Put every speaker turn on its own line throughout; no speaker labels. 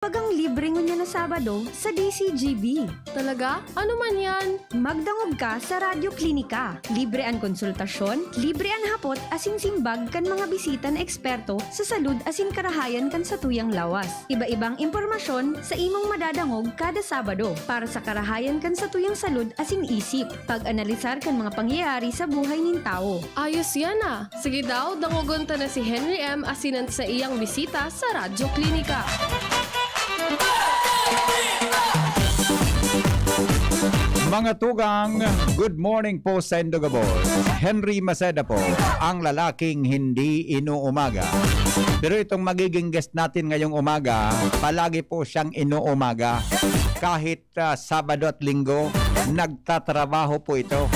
Pagang libre niya na Sabado sa DZGB.
Talaga? Ano man yan?
Magdangog ka sa Radyo Klinika. Libre ang konsultasyon, libre ang hapot asin simbag kan mga bisita na eksperto sa salud asin karahayan kan sa tuyang lawas. Iba-ibang impormasyon sa imong madadangog kada Sabado para sa karahayan kan sa tuyang salud asin isip. Pag-analisar kan mga pangyayari sa buhay nin tao.
Ayos yan ah. Sige daw, dangogon ta na si Henry M. asinant sa iyang bisita sa Radyo Klinika.
Mga tugang, good morning po sa Indogabol. Henry Maceda po, ang lalaking hindi inuumaga. Pero itong magiging guest natin ngayong umaga, palagi po siyang inuumaga. Kahit Sabado at Linggo, nagtatrabaho po ito.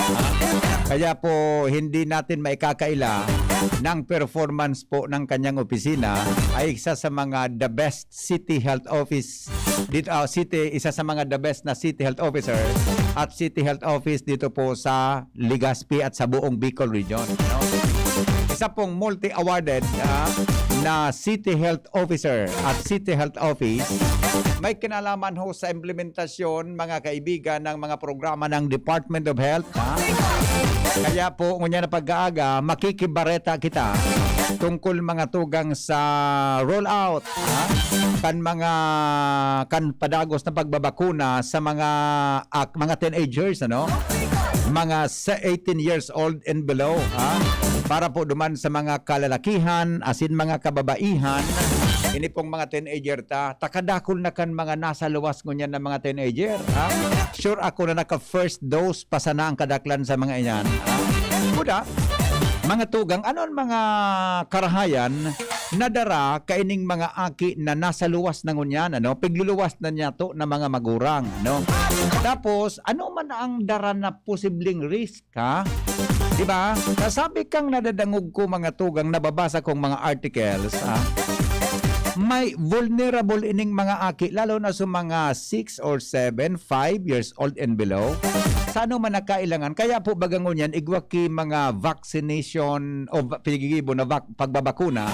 Kaya po hindi natin maikakaila ng performance po ng kanyang opisina ay isa sa mga the best city health office dito, isa sa mga the best na city health officer at city health office dito po sa Legazpi at sa buong Bicol region. No? Isa pong multi-awarded na city health officer at city health office. May kinalaman ho sa implementasyon, mga kaibigan, ng mga programa ng Department of Health. Kaya po, ngunya na pag-aaga, makikibareta kita tungkol mga tugang sa rollout, kan padagos na pagbabakuna sa mga teenagers, ano? Mga 18 years old and below, para po duman sa mga kalalakihan, asin mga kababaihan. Ini pong mga teenager takadakol na kan mga nasa luwas ngunyan ng mga teenager. Sure ako na naka-first dose pa sana ang kadaklan sa mga iyan. Kuda, mga tugang, ano ang mga karahayan na dara kaining mga aki na nasa luwas na ngunyan, ano? Pigluluwas na niya to na mga magurang, ano? Tapos, ano man ang dara na posibleng risk, ha? Diba? Sabi kang nadadangog ko mga tugang, nababasa kong mga articles, ha? May vulnerable ining mga aki, lalo na sa mga 6 or 7, 5 years old and below. Sa ano man nakailangan. Kaya po bagangon yan, igwaki mga vaccination o pinigigibo na pagbabakuna,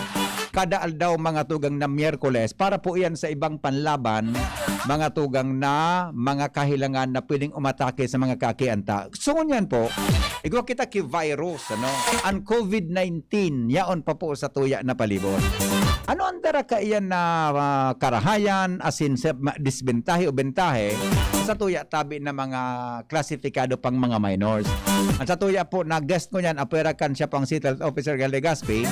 kada aldaw mga tugang na Miyerkules, para po yan sa ibang panlaban, mga tugang na mga kahilangan na pwedeng umatake sa mga kakianta. So yan po, igwa kita ki virus, ano? Ang COVID-19, yaon pa po sa tuya na palibot. Ano ang dara ka iyan na karahayan, asin disbentahe o bentahe sa tuya tabi na mga klasifikado pang mga minors? Ang sa tuya po, na guest ko yan, aperakan siya pang city health officer ng Legazpi,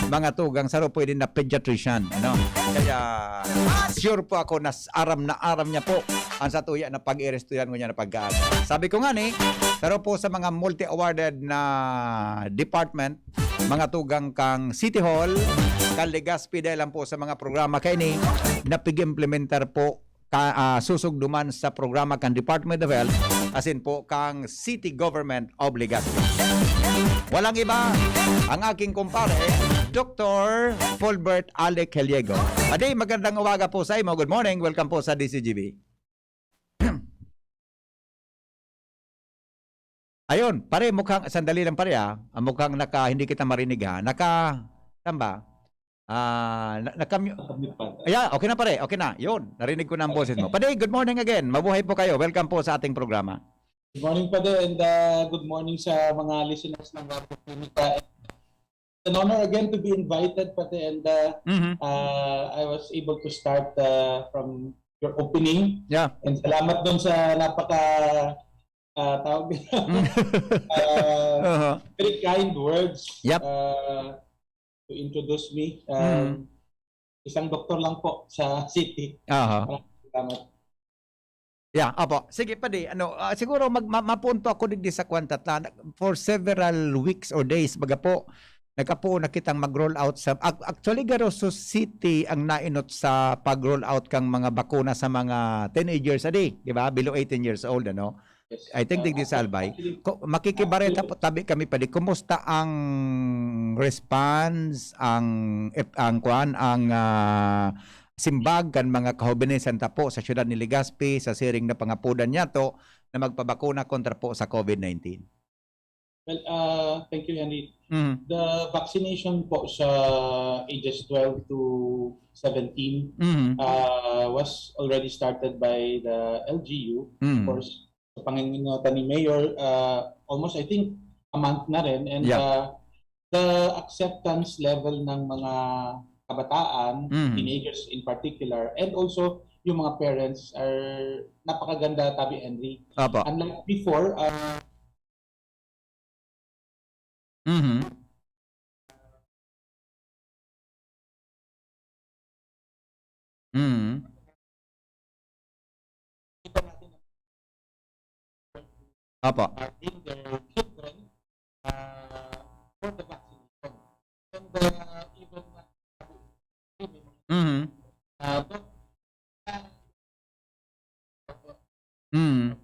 mga tugang saro pwede na pediatrician, ano? Kaya sure po ako na aram niya po ang sa tuya na pag-irestuyan ko niya na pag-aaral. Sabi ko nga ni, pero po sa mga multi-awarded na department, mga tugang kang City Hall, kang Legazpi, dahil lang po sa mga programa kayo ni, napig-implementar po susugduman sa programa kang Department of Health, asin po kang City Government of Legazpi. Walang iba, ang aking kumpare, Dr. Fulbert Alec Gillego. Adi, magandang umaga po sa imo. Good morning. Welcome po sa DZGB. Ayun, pare, mukhang, sandali lang pare mukhang hindi kita marinig tamba? Yeah, okay na pare, okay na. Yun, narinig ko na ang boses mo. Pade, good morning again. Mabuhay po kayo. Welcome po sa ating programa.
Good morning Pade, and good morning sa mga listeners ng Radyo Klinika. It's an honor again to be invited, Pade, and I was able to start from your opening.
Yeah.
And salamat doon sa tawag very kind words.
Yep.
To introduce me. Isang doktor lang po sa city. Salamat.
Yeah, apo. Sige pa siguro mapunto ako din sa kwanta for several weeks or days baga po nagkapo na kitang mag-roll out sa actually Garoso City ang nainot sa pag-roll out kang mga bakuna sa mga teenagers di ba? Below 18 years old, ano?
Yes.
I think digdi sa Albay. Makikibareta po tabi kami pa kumusta ang response, ang simbag kan mga kahobinisan po sa siyudad ni Legazpi sa siring na pangapudan niya to na magpabakuna kontra po sa COVID-19.
Well, thank you, Henry.
Mhm.
The vaccination po sa ages 12 to 17
Mhm.
was already started by the LGU. Of
Mhm.
course, sa pangingatan ni Mayor, almost I think a month na rin. And
Yeah.
the acceptance level ng mga kabataan,
Mhm.
teenagers in particular, and also yung mga parents are napakaganda, Tabi Henry.
Opo.
Unlike before,
Mhm. Mhm. Opo.
in their children for the vaccination. And even
Mhm.
uh,
Mhm.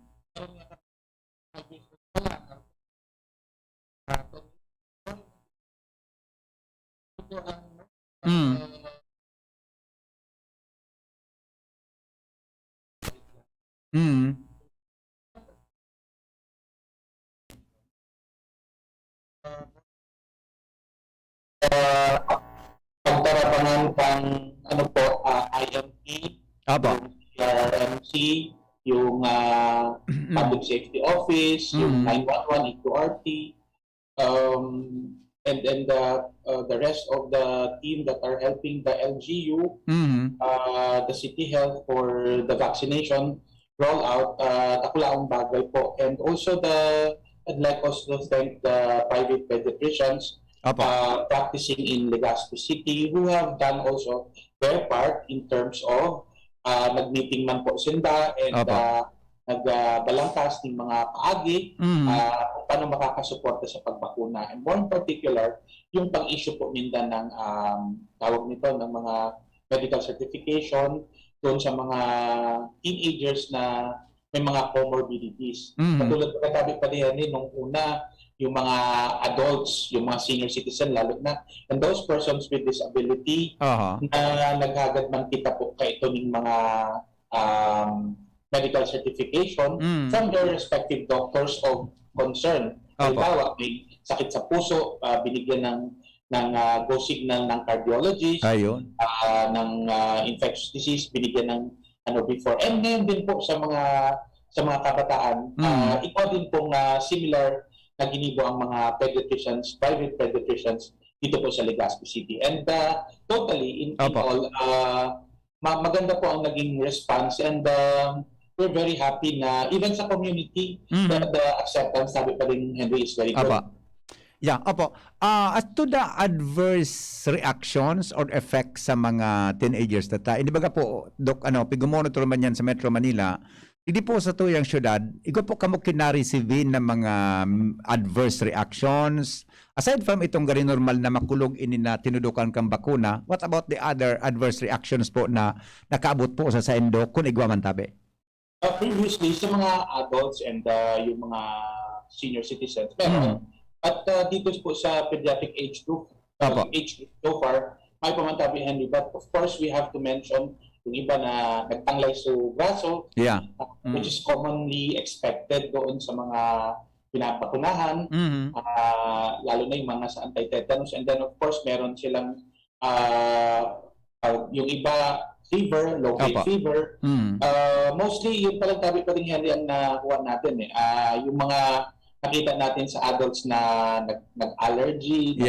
Mhm. Mhm.
pagtarapangan pang ano po, IMT,
Opo.
yung CRMC, yung Public Safety Office, yung 911, EQRT, and then the rest of the team that are helping the LGU,
Mhm.
the City Health for the vaccination rollout, nakulaang bagay po. And also I'd like also to thank the private pediatricians
Opo.
practicing in Legazpi City who have done also their part in terms of nag-meeting man po sila and
Opo.
nagbalangkas ng mga kaagi
Mhm.
kung paano makakasuporta sa pagbakuna. And more in particular, yung pag-issue po minda ng tawag nito ng mga medical certification doon sa mga teenagers na may mga comorbidities.
Mhm.
Katulad ko katabi pa din nung una, yung mga adults, yung mga senior citizen lalo na, and those persons with disability
Aha.
na naghagad man kita po kay ito ng mga medical certification from their respective doctors of concern. Halimbawa, may sakit sa puso, binigyan ng go signal ng cardiologist,
Ayun.
ng infectious disease, binigyan ng before. And ngayon din po sa mga kabataan, ito din pong similar na ginibo ang mga pediatricians, private pediatricians dito po sa Legazpi City. And totally, in all, maganda po ang naging response and we're very happy na even sa community, the acceptance, sabi pa rin Henry, is very good.
Yeah, opo. As to the adverse reactions or effects sa mga teenagers hindi ba po, Dok, pigumonitor man yan sa Metro Manila, hindi po sa tuyang syudad, ikaw po kamo kinareceive ng mga adverse reactions. Aside from itong gari normal na makulog ini na tinudukan kang bakuna, what about the other adverse reactions po na nakaabot po sa endo kung igwaman tabi?
Previously, sa mga adults and yung mga senior citizens, pero at dito po sa pediatric age group, so far, may pamantabi Henry, but of course, we have to mention yung iba na nagtanglay sa braso, which is commonly expected doon sa mga pinapakunahan, lalo na yung mga sa anti-tetanus. And then, of course, meron silang yung iba, fever, low-grade fever. Mostly, yung palang tabi pa rin Henry ang nakuha natin. Yung mga nakita natin sa adults na nag-allergy,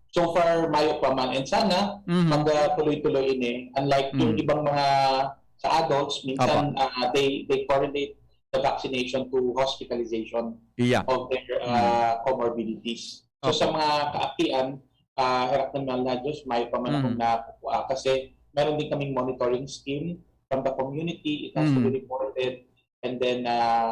so far, mayo pa man. And sana, magtuloy-tuloy ini. Unlike yung ibang mga sa adults, minsan they correlate the vaccination to hospitalization of their comorbidities. So sa mga kaakian, hirap ng mahal na Diyos, mayo pa man akong nakukuha. Kasi meron din kaming monitoring scheme from the community. It has to be reported and then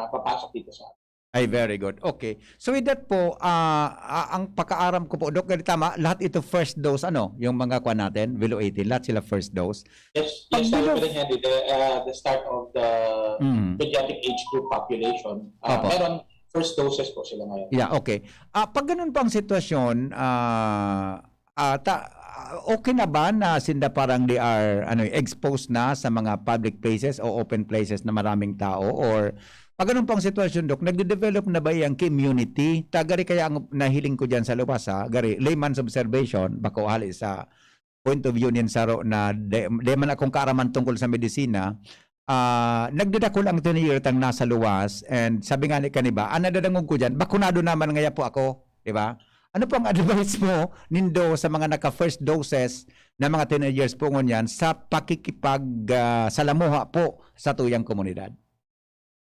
papasok dito sa atin.
Ay, very good. Okay. So with that po, ang pakaaram ko po, Dok, tama, lahat ito first dose, yung mga kuha natin, below 18, lahat sila first dose.
Yes, Henry, the start of the pediatric age group population. Meron first doses po sila ngayon.
Yeah, okay. Pag ganun pang sitwasyon, okay na ba na sinda parang they are exposed na sa mga public places o open places na maraming tao, or Pag ganun pang sitwasyon, Dok, nagde-develop na ba yung community? Tagari kaya ang nahiling ko dyan sa lupas, gari, layman's observation, bako hali sa point of view niyan saro na de man akong kaaraman tungkol sa medisina, nagdadakol ang 10 year tang nasa luwas, and sabi nga ni kaniba, dadangog ko dyan, bakunado naman ngaya po ako, di ba? Ano pang advice mo, Nindo, sa mga naka-first doses na mga teenagers po ngunyan sa pakikipag salamuha po sa tuyang komunidad?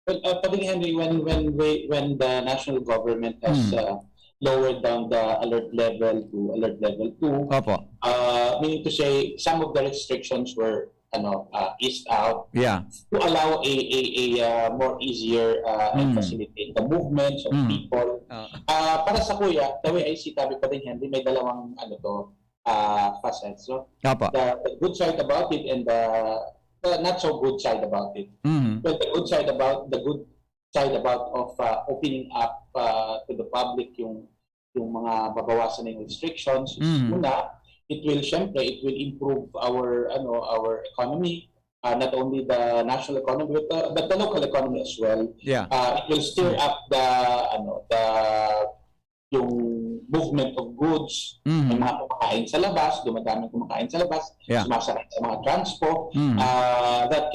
Well, Pading Henry, when the national government has lowered down the alert level to alert level 2,
Opo.
Meaning to say some of the restrictions were eased out
Yeah.
to allow a more easier and facilitate the movements of people. Para sa kuya, the way I see Tabi Pading Henry, may dalawang facets. So,
Opo.
the good side about it and the not so good side about it. Well, the good side about of opening up to the public yung mga babawasan ng restrictions. Una, it will improve our economy, not only the national economy but the local economy as well.
Yeah.
It will stir up yung movement of goods, may mga kumakain sa labas, dumadaming kumakain sa labas,
Yeah.
sumasakay sa mga transpo, that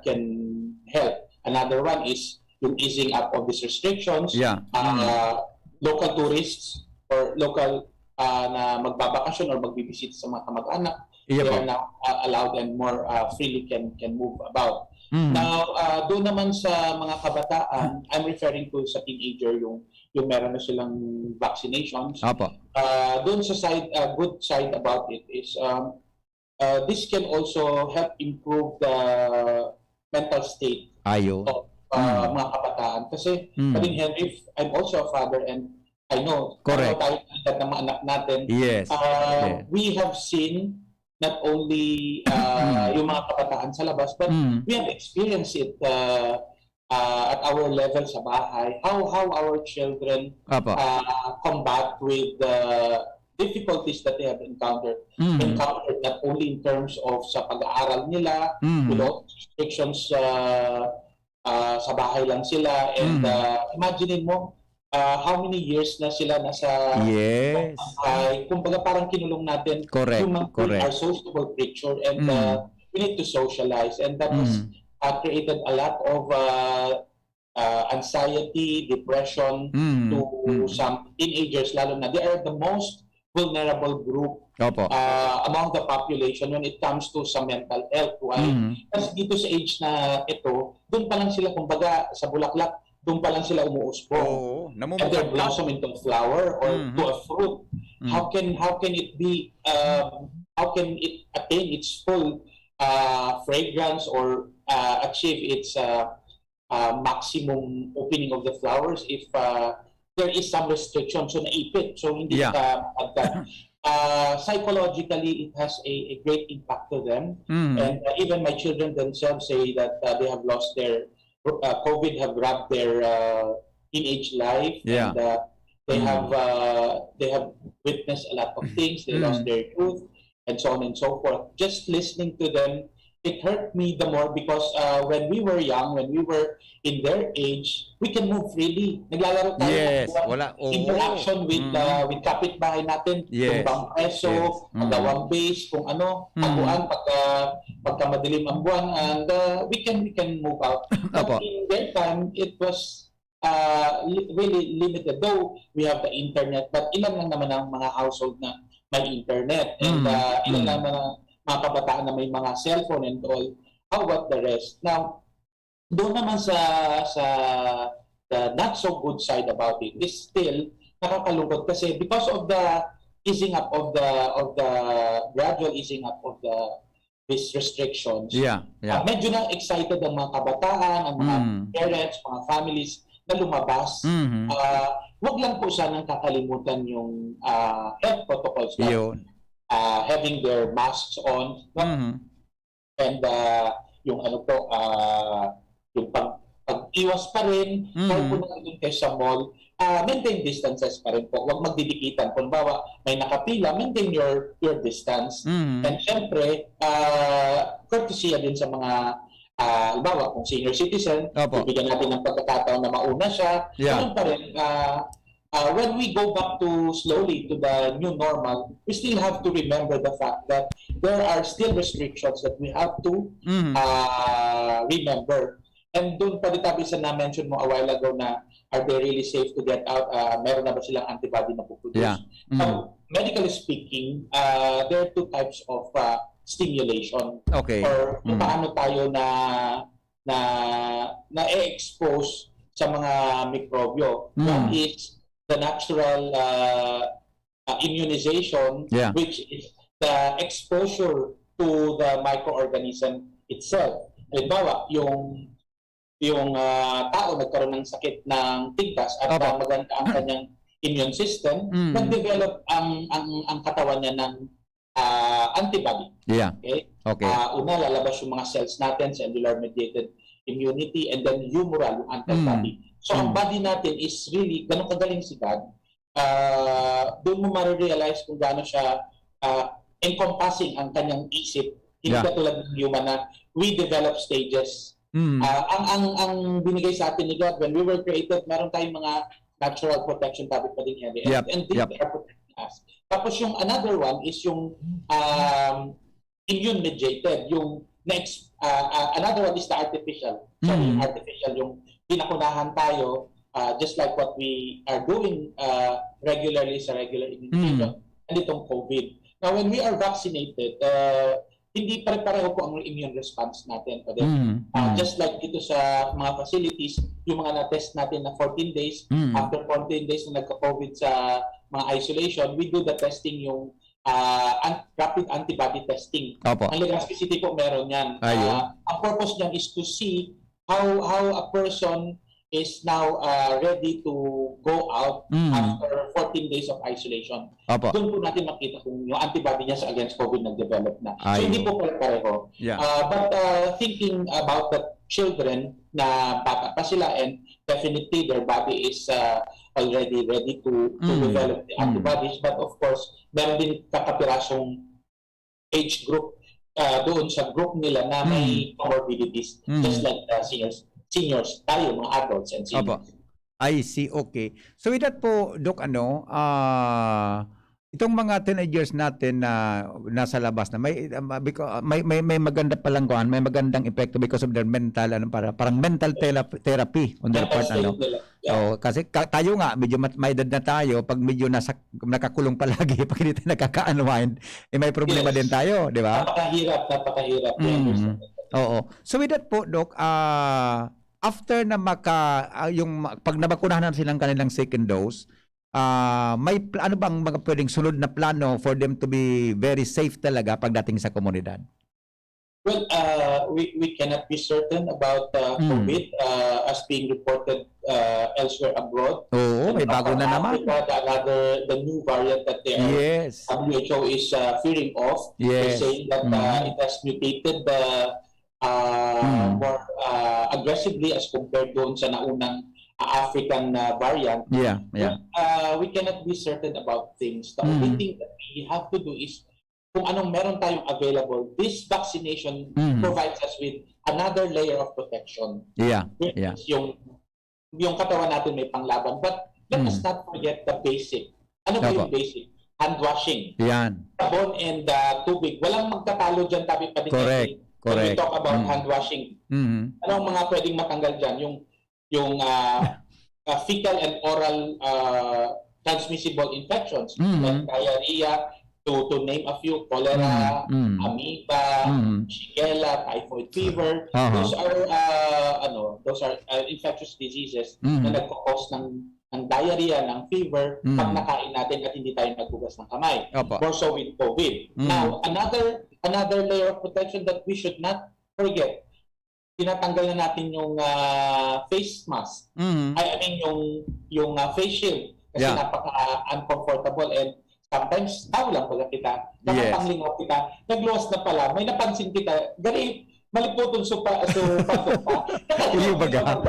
can help. Another one is yung easing up of these restrictions.
Yeah.
Local tourists or local na magbabakasyon or magbibisit sa mga kamag-anak,
Iya
they
po.
are now allowed and more freely can move about. Now, doon naman sa mga kabataan, I'm referring to sa teenager yung meron na silang vaccinations.
Opo.
Doon sa good side about it is this can also help improve the mental state
Ayo.
of mga kabataan. Kasi, Pading Henry, I'm also a father and I know,
Correct.
tayo ng mga anak natin.
Yes. Yeah.
We have seen not only yung mga kabataan sa labas, but we have experienced it at our level sa bahay. How our children
Opo.
combat with the difficulties that they have encountered not only in terms of sa pag-aaral nila, restrictions sa bahay lang sila, and imagine mo how many years na sila nasa
Yes.
kumbaga parang kinulong natin
Correct,
yung mga
correct.
our sociable creature, and we need to socialize, and that has created a lot of anxiety, depression to some teenagers, lalo na they are the most vulnerable group
Opo.
among the population when it comes to sa mental health. Why? Kasi dito sa age na ito, doon pa lang sila, kumbaga sa bulaklak, doon pa lang sila umuusbong. And they blossom into a flower or to a fruit. How can it be? How can it attain its full fragrance or achieve its maximum opening of the flowers if there is some restriction? So naipit. So hindi psychologically, it has a great impact to them. And even my children themselves say that they have lost their COVID have robbed their teenage life, and they have witnessed a lot of things. They lost their youth, and so on and so forth. Just listening to them, it hurt me the more because when we were young, when we were in their age, we can move freely. Naglalaro tayo.
Yes. Wala.
Interaction with kapitbahay natin,
Yes.
tumbang preso, magawang base, kung ano, taguan pagka madilim ang buwan, and we can move out. But in their time, it was really limited. Though we have the internet, but ilan lang naman ang mga household na may internet, and ilan lang naman mga kabataan na may mga cellphone and all. How about the rest? Now, doon naman sa the not so good side about it is still nakakalungkot kasi because of the easing up of the gradual easing up of these restrictions. Medyo na excited ang mga kabataan, ang mga parents, mga families na lumabas. Wag lang po sanang kakalimutan yung health protocols na having their masks on, and yung yung pag-iwas pa rin, kahit po nandun kayo sa mall, maintain distances pa rin po. Huwag magdidikitan. Kung bawa may nakapila, maintain your distance. And syempre, courtesy din sa mga halimbawa, kung senior citizen,
Opo.
bibigyan natin ng pagkakataon na mauna siya.
Yeah.
Ganun pa rin, when we go back to slowly to the new normal, we still have to remember the fact that there are still restrictions that we have to remember. And doon pa rin tabi sa na-mention mo a while ago na are they really safe to get out? Meron na ba silang antibody na puproduce?
Yeah.
Medically speaking, there are two types of stimulation.
Okay.
Or kung paano tayo na-expose sa mga mikrobyo. One is the natural immunization,
Yeah.
which is the exposure to the microorganism itself. Halimbawa, yung tao nagkaroon ng sakit ng tigdas at maganda ang kanyang immune system, nag-develop ang katawan niya ng antibody.
Yeah.
Okay? Una, lalabas yung mga cells natin, cellular-mediated immunity, and then humoral, yung antibody. So, ang body natin is really, ganun kagaling si God, doon mo ma-realize kung gaano siya encompassing ang kanyang isip. Hindi katulad ng human na we develop stages. Ang binigay sa atin ni God, when we were created, meron tayong mga natural protection topic pa din yan. And these are protecting us. Tapos yung another one is yung immune-mediated. Yung next, another one is the artificial. Artificial, yung pinakunahan tayo, just like what we are doing regularly sa regular immunization, and itong COVID. Now, when we are vaccinated, hindi pare-pareho po ang immune response natin. Just like dito sa mga facilities, yung mga na-test natin na 14 days, after 14 days na nagka-COVID sa mga isolation, we do the testing, yung rapid antibody testing. Ang Legazpi City po meron yan. Ang purpose niyan is to see how a person is now ready to go out after 14 days of isolation. Doon po natin makita kung yung antibody niya sa against COVID nag-develop na. So hindi po pareho. But thinking about the children na bata pa sila, and definitely their body is already ready to develop the antibodies. But of course, meron din kakapirasong age group doon sa group nila na may comorbidities, just like seniors tayo, mga adults and seniors.
I see, okay. So with that po, Doc, itong mga teenagers natin na nasa labas na may maganda palang kuan, may magandang epekto because of their mental parang mental therapy on their part kasi tayo nga medyo may edad na tayo, pag medyo nakakulong palagi pag hindi tayo nakaka-unwind, may problema din tayo, di ba?
Napakahirap.
Oo. So with that po, Doc, after na yung pag nabakunahan na silang kanilang second dose, may ano bang mga pwedeng sunod na plano for them to be very safe talaga pagdating sa komunidad?
Well, we cannot be certain about COVID as being reported elsewhere abroad.
Oo, may bago na naman.
The new variant that WHO is fearing of. They're saying that it has mutated more aggressively as compared doon sa naunang African variant. We cannot be certain about things. The only thing that we have to do is kung anong meron tayong available, this vaccination provides us with another layer of protection. Yung katawan natin may panglaban. But let us not forget the basic. Ano ba yung basic? Hand washing. Sabon and tubig. Walang magtatalo dyan, tabi pa din.
Correct.
When we talk about hand washing. Anong mga pwedeng matanggal dyan? Yung fecal and oral transmissible infections like diarrhea, to name a few, cholera, amoeba, shigella, typhoid fever. Those are infectious diseases na nagko-cause ng diarrhea, ng fever pag nakain natin at hindi tayo naghugas ng kamay. More so with COVID. Now, another layer of protection that we should not forget, tinatanggal na natin yung face mask. I mean yung face shield kasi napaka-uncomfortable, and sometimes tao lang pala kita, nakapanglingaw kita, nagluwas na pala, may napansin kita, maliputong supa.
Yung baga.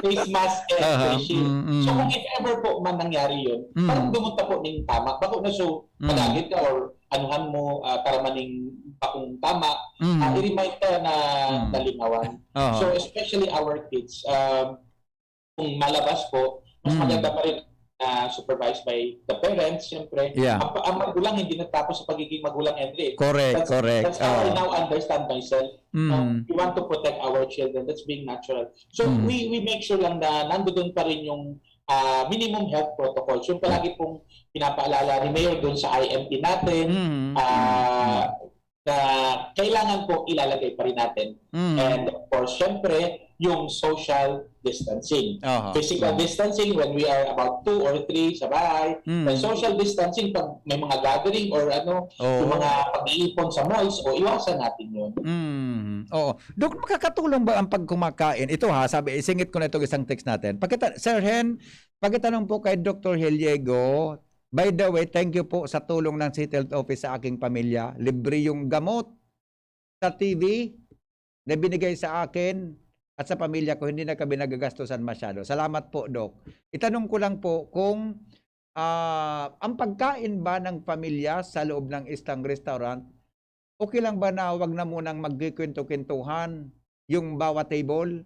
Face mask and face shield. So kung if ever po man nangyari yun, parang dumunta po ng tama. Bako na so, pagagit ka or anuhan mo, karamaning bakong tama, i-remind ka na nalinawan. So especially our kids, kung malabas po, mas maganda pa rin supervised by the parents, siyempre. Ang magulang hindi natapos sa pagiging magulang, Henry.
Correct.
That's how I now understand myself. We want to protect our children. That's being natural. So we make sure lang na nandoon pa rin yung minimum health protocols. Yung palagi pong pinapaalala ni Mayor doon sa IMT natin, na kailangan po ilalagay pa rin natin. And of course, syempre, yung social distancing. Physical distancing when we are about 2 or 3 sa bahay. And social distancing pag may mga gathering or yung mga pag-iipon sa malls, iwasan natin yun.
Oo. Dok, makakatulong ba ang pagkumakain? Ito sabi, isingit ko na itong isang text natin. Sir Hen, pakitanong po kay Dr. Gillego. By the way, thank you po sa tulong ng City Health Office sa aking pamilya. Libre yung gamot sa TV na binigay sa akin at sa pamilya ko. Hindi na kami nagagastusan masyado. Salamat po, Doc. Itanong ko lang po kung ang pagkain ba ng pamilya sa loob ng isang restaurant, okay lang ba na wag na munang magkikwento-kwentuhan yung bawat table?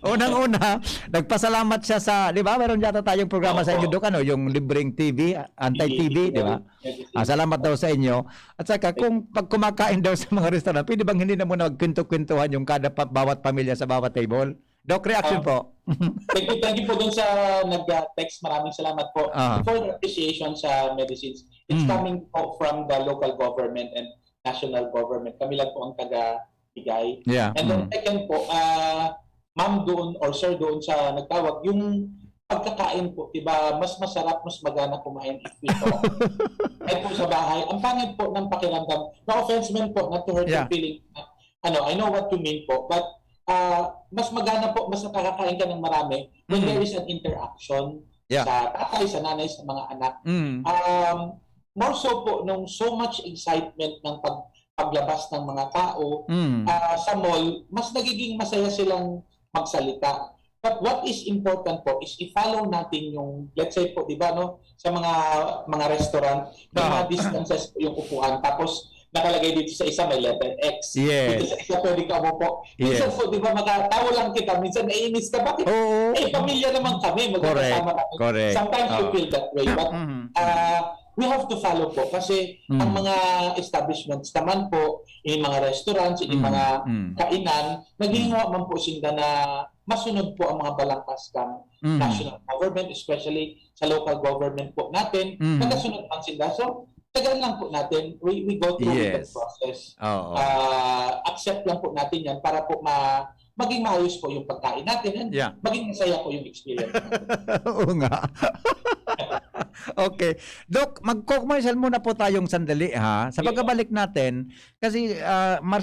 Unang-una, nagpasalamat siya sa, di ba? Meron yata tayong programa sa inyo, Dok, yung libreng TV, anti-TV, di ba? Salamat daw sa inyo. At saka, kung pag kumakain daw sa mga restaurant, pwede bang hindi na muna magkwento-kwentuhan yung bawat pamilya sa bawat table? Doc, reaction po.
Thank you po dun sa nag-text. Maraming salamat po. For the appreciation sa medicines. It's coming po from the local government and national government. Kami lang po ang taga-bigay. And then second po, ma'am doon or sir doon sa nagtawag, yung pagkakain po, diba, mas masarap, mas magana kumain if we talk. Kahit po sa bahay, ang pangit po ng pakiramdam. No offense man po, not to hurt your feeling. I know what you mean po, but mas magana po, mas nakakakain ka ng marami when there is an interaction sa tatay, sa nanay, sa mga anak. More so po, nung so much excitement ng paglabas ng mga tao sa mall, mas nagiging masaya silang magsalita. But what is important po is i-follow natin yung, let's say po, di ba, sa mga restaurant, may mga distances po yung upuan. Tapos, nakalagay dito sa isa may letter X. Dito sa isa pwede ka mo po. Minsan po, di ba, makatawa lang kita. Minsan naiinis ka. Bakit? Pamilya naman kami. Magkakasama natin. Sometimes you feel that way. But we have to follow po. Kasi ang mga establishments naman po, yung mga restaurants, yung mga kainan, naghihinga man po sila na masunod po ang mga balangkas ng national government, especially sa local government po natin. Nagasunod man sila. So, tagal lang po natin, we go through the process. Accept lang po natin yan para po maging maayos po yung pagkain natin and maging masaya po yung experience.
Oo nga. Okay. Doc, mag-commercial muna po tayong sandali sa pagbabalik natin kasi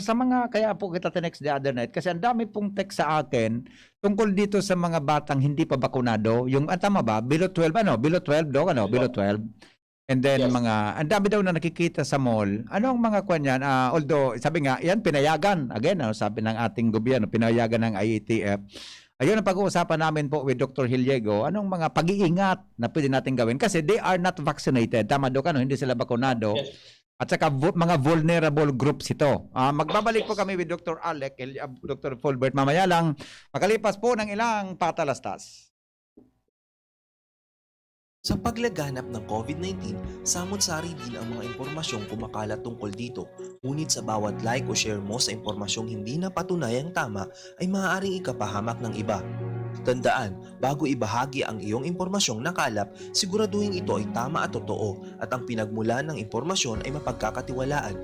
sa mga, kaya po kita tinext the other night kasi ang dami pong text sa akin tungkol dito sa mga batang hindi pa bakunado. Yung, tama ba? Below 12, Below 12, Doc, Below 12. And then ang dami daw na nakikita sa mall. Ano ang mga kwan yan? Although, sabi nga, yan pinayagan. Again, sabi ng ating gobyerno, pinayagan ng IATF. Ayun ang pag-uusapan namin po with Dr. Gillego. Anong mga pag-iingat na pwede natin gawin? Kasi they are not vaccinated. Tama, Dok, hindi sila bakunado. At saka mga vulnerable groups ito. Magbabalik po kami with Dr. Alec, Dr. Fulbert. Mamaya lang, makalipas po ng ilang patalastas.
Sa paglaganap ng COVID-19, samot-sari din ang mga impormasyong kumakalat tungkol dito. Ngunit sa bawat like o share mo sa impormasyong hindi napatunayang tama ay maaaring ikapahamak ng iba. Tandaan, bago ibahagi ang iyong impormasyong nakalap, siguraduhin ito ay tama at totoo at ang pinagmulan ng impormasyon ay mapagkakatiwalaan.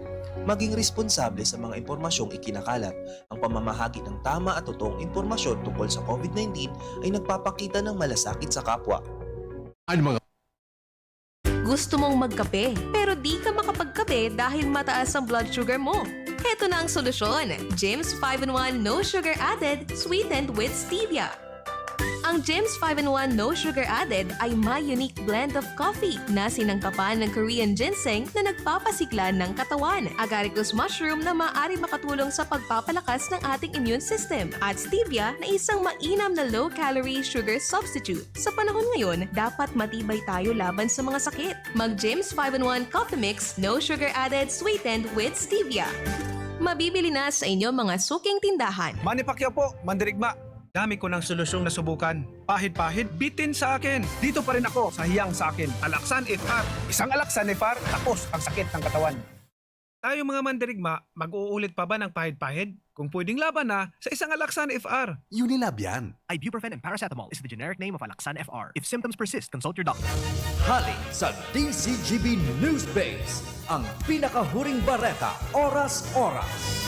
Maging responsable sa mga impormasyong ikinakalat. Ang pamamahagi ng tama at totoong impormasyon tungkol sa COVID-19 ay nagpapakita ng malasakit sa kapwa.
Gusto mong magkape, pero di ka makapagkape dahil mataas ang blood sugar mo. Heto na ang solusyon. James 5-in-1 No Sugar Added, Sweetened with Stevia. Ang Jim's 5-in-1 No Sugar Added ay may unique blend of coffee na sinangkapan ng Korean ginseng na nagpapasigla ng katawan, agaricus mushroom na maaari makatulong sa pagpapalakas ng ating immune system, at stevia na isang mainam na low-calorie sugar substitute. Sa panahon ngayon, dapat matibay tayo laban sa mga sakit. Mag Jim's 5-in-1 Coffee Mix No Sugar Added Sweetened with Stevia. Mabibili na sa inyong mga suking tindahan.
Manny Pacquiao po, Mandirigma. Dami ko ng solusyong nasubukan. Pahid-pahid, bitin sa akin. Dito pa rin ako sa hiyang sa akin. Alaksan FR. Isang Alaksan FR, tapos ang sakit ng katawan. Tayo mga Mandirigma, mag-uulit pa ba ng pahid-pahid? Kung pwedeng laban na sa isang Alaksan FR.
Unilab yan.
Ibuprofen and paracetamol is the generic name of Alaksan FR. If symptoms persist, consult your doctor.
Hali sa DZGB News Base, ang pinakahuring bareta, oras-oras.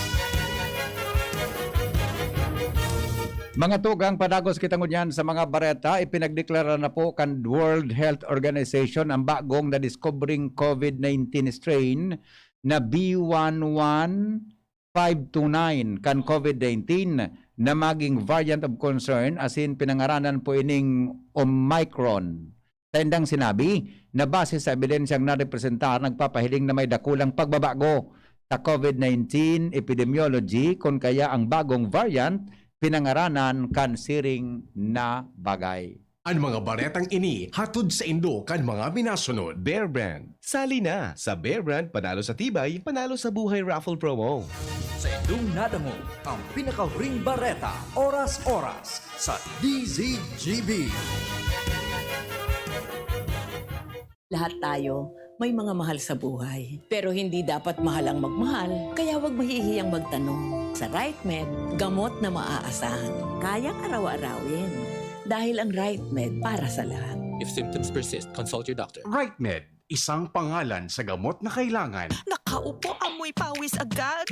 Mga tugang padagos kita ngunyan sa mga bareta, ipinagdeklara na po kan World Health Organization ang bagong na-discovering COVID-19 strain na B11529 kan COVID-19 na maging variant of concern, as in pinangaranan po ining Omicron. Tendang sinabi na base sa ebidensyang narepresentar, nagpapahiling na may dakulang pagbabago sa COVID-19 epidemiology, kung kaya ang bagong variant pinangaranan kan siring na bagay.
Ang mga baretang ini hatod sa Indo kan mga minasunod.
Bear Brand. Sali na sa Bear Brand, panalo sa tibay, panalo sa buhay raffle promo.
Sa indong nadamo, ang pinakahuring bareta, oras-oras sa DZGB.
Lahat tayo may mga mahal sa buhay. Pero hindi dapat mahal ang magmahal, kaya huwag mahihiyang magtanong. Sa RightMed, gamot na maaasahan. Kayang araw-arawin. Dahil ang RightMed para sa lahat.
If symptoms persist, consult your doctor.
RightMed, isang pangalan sa gamot na kailangan.
Nakaupo, amoy pawis agad.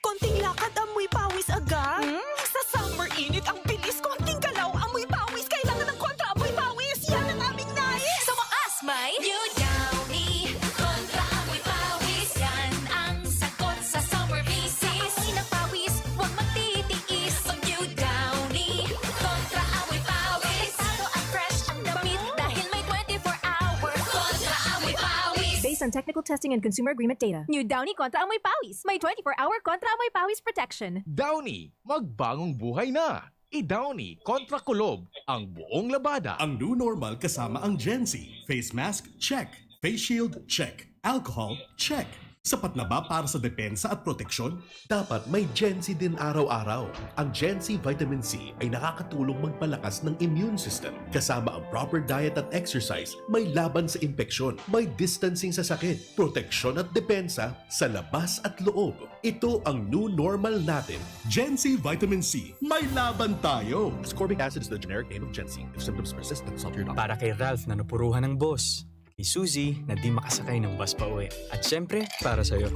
Konting lakad, amoy pawis agad. Sa summer init, ang bilis, konting galaw, amoy pawis. Kailangan ng kontra, amoy pawis. Yan ang aming nais.
Sa wakas, may
You Downy, kontra amoy pawis. Yan ang sagot sa summer bisis.
amoy ng pawis, huwag magtitiis.
So You Downy, kontra amoy pawis.
Delikado at fresh ang damit dahil may 24-hour
Kontra amoy pawis.
Based on technical testing and consumer agreement data, new Downy Kontra Amoy Pawis. May 24-hour Kontra Amoy Pawis protection.
Downy, magbagong buhay na. I-Downy kontra kulob ang buong labada.
Ang new normal kasama ang Gen Z. Face mask, check. Face shield, check. Alcohol, check. Sapat na ba para sa depensa at proteksyon?
Dapat may Gen Z din araw-araw. Ang Gen Z Vitamin C ay nakakatulong magpalakas ng immune system. Kasama ang proper diet at exercise, may laban sa impeksyon, may distancing sa sakit, proteksyon at depensa sa labas at loob. Ito ang new normal natin.
Gen Z Vitamin C. May laban tayo!
Ascorbic acid is the generic name of Gen Z. If symptoms persist, consult your doctor.
Para kay Ralph na napuruhan ng boss. Kay Suzy na di makasakay ng bus pa uwi. At syempre, para sa'yo.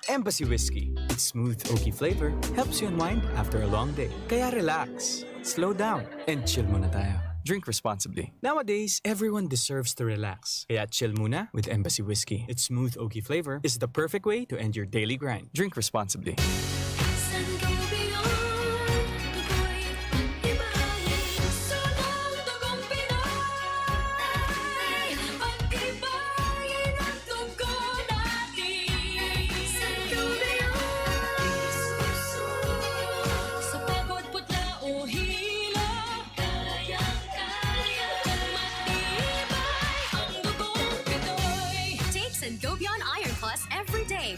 Embassy Whiskey. Its smooth, oaky flavor helps you unwind after a long day. Kaya relax, slow down, and chill muna tayo. Drink responsibly. Nowadays, everyone deserves to relax. Kaya chill muna with Embassy Whiskey. Its smooth, oaky flavor is the perfect way to end your daily grind. Drink responsibly.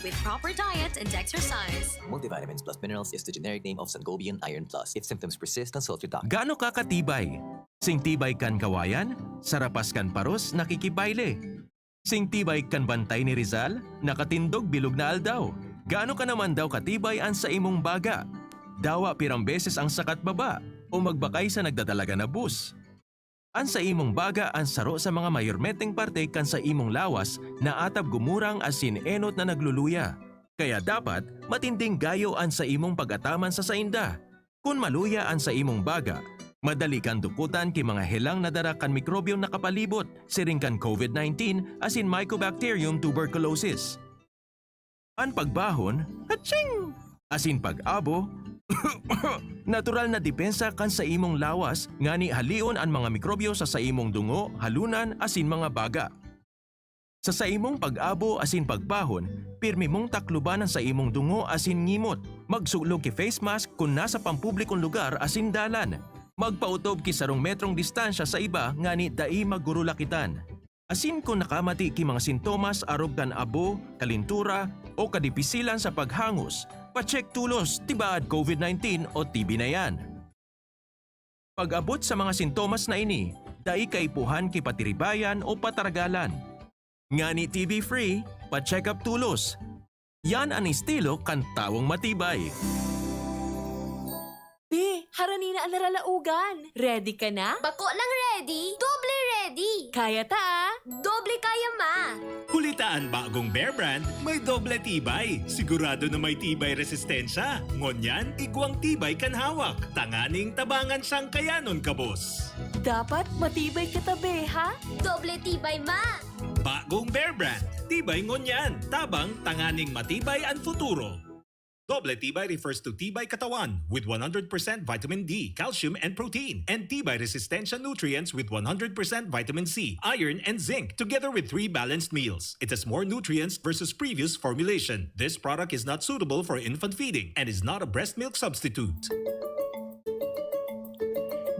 with proper diet and exercise.
Multivitamins plus minerals is the generic name of Sangobion Iron Plus. If symptoms persist, consult your doctor.
Gaano ka katibay? Sing tibay kan kawayan, sarapas kan paros, nakikibayle. Sing tibay kan bantay ni Rizal, nakatindog bilog na aldaw. Gaano ka naman daw katibay ang sa imong baga? Dawa pirang beses ang sakat baba o magbakay sa nagdadalaga na bus. An sa imong baga ang saro sa mga mayormeteng parte kan sa imong lawas na atab gumurang asin enot na nagluluya. Kaya dapat matinding gayo an sa imong pag-ataman sa sainda. Kung maluya an sa imong baga, madali kan dukutan ki mga helang nadara kan mikrobyong nakapalibot, siring kan COVID-19 asin Mycobacterium tuberculosis. An pagbahon, hatsing! Asin pag-abo, Natural na depensa kan sa imong lawas ngani halion ang mga mikrobyo sa imong dungo, halunan asin mga baga. Sa imong pag-abo asin pagpahon, pirmi mong taklubanan sa imong dungo asin ngimot. Magsulog ki face mask kung nasa pampublikong lugar asin dalan. Magpautob ki sarong metrong distansya sa iba ngani dai magurulakitan. Asin kung nakamati ki mga sintomas arog kan abo, kalintura o kadipisilan sa paghangos, pa-check tulos tibaad COVID-19 o TB na yan. Pag-abot sa mga sintomas na ini, dai kaipuhan ki patiribayan o pataragalan. Ngani TB-free, pa-check up tulos. Yan ang estilo kan tawong matibay.
Be, haranina ang naralaugan. Ready ka na?
Bako lang ready. Doble ready.
Kaya ta?
Doble kaya ma.
Hulitaan bagong Bear Brand, may doble tibay. Sigurado na may tibay resistensya. Ngonyan, igwang tibay kan hawak. Tanganing tabangan siyang kayanon kabos.
Dapat matibay ka tabi, ha?
Doble tibay ma.
Bagong Bear Brand, tibay ngonyan. Tabang tanganing matibay ang futuro. Doble tibay refers to tibay katawan with 100% vitamin D, calcium, and protein, and tibay resistensya nutrients with 100% vitamin C, iron, and zinc, together with 3 balanced meals. It has more nutrients versus previous formulation. This product is not suitable for infant feeding and is not a breast milk substitute.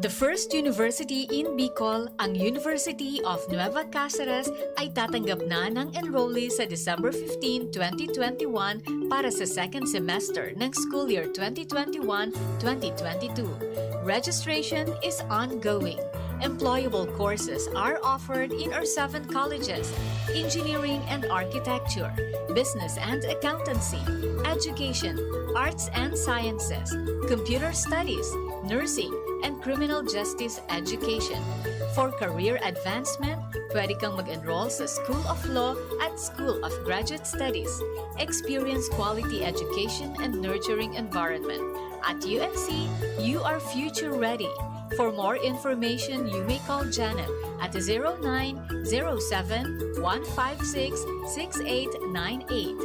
The first university in Bicol, ang University of Nueva Cáceres, ay tatanggap na ng enrollee sa December 15, 2021 para sa second semester ng school year 2021-2022. Registration is ongoing. Employable courses are offered in our 7 colleges: engineering and architecture, business and accountancy, education, arts and sciences, computer studies, nursing, and criminal justice education. For career advancement, pwede kang mag-enroll sa School of Law at School of Graduate Studies. Experience quality education and nurturing environment. At UNC, you are future ready. For more information, you may call Janet at 0907-156-6898.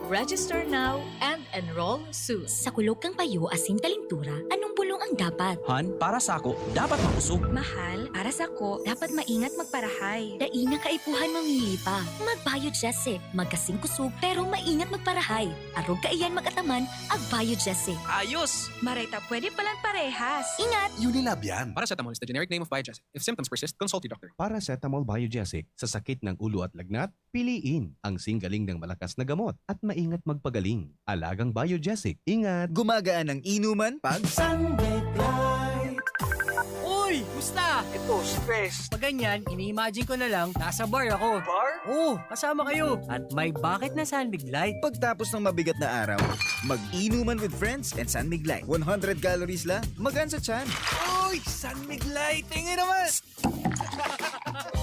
Register now and enroll soon.
Sa kulog kang payo asin kalintura, anong bulong ang dapat?
Han, para sa ako, dapat makusog.
Mahal, para sa ko, dapat maingat magparahay. Daina kaipuhan mamili pa. Magbayod Jesse, magkasing kusog, pero maingat magparahay. Arog kaiyan magataman, agbayod Jesse.
Ayos!
Marita, pwede palang parehas. Ingat!
Unilab yan.
Paracetamol is the generic name of Biogesic. If symptoms persist, consult your doctor.
Paracetamol Biogesic. Sa sakit ng ulo at lagnat, piliin ang singgaling ng malakas na gamot at maingat magpagaling. Alagang Biogesic. Ingat!
Gumagaan ang inuman pag
Sunlight. Uy! Musta? Ito, stress. Pag ganyan, ini-imagine ko na lang, nasa bar ako. Bar? Oo, kasama kayo. At may bucket na Sunbig Light.
Pagtapos ng mabigat na araw, mag-inuman with friends and Sunmig Light. 100 calories lang, magaan sa tiyan.
Uy! Sunbig Light! Tingin naman!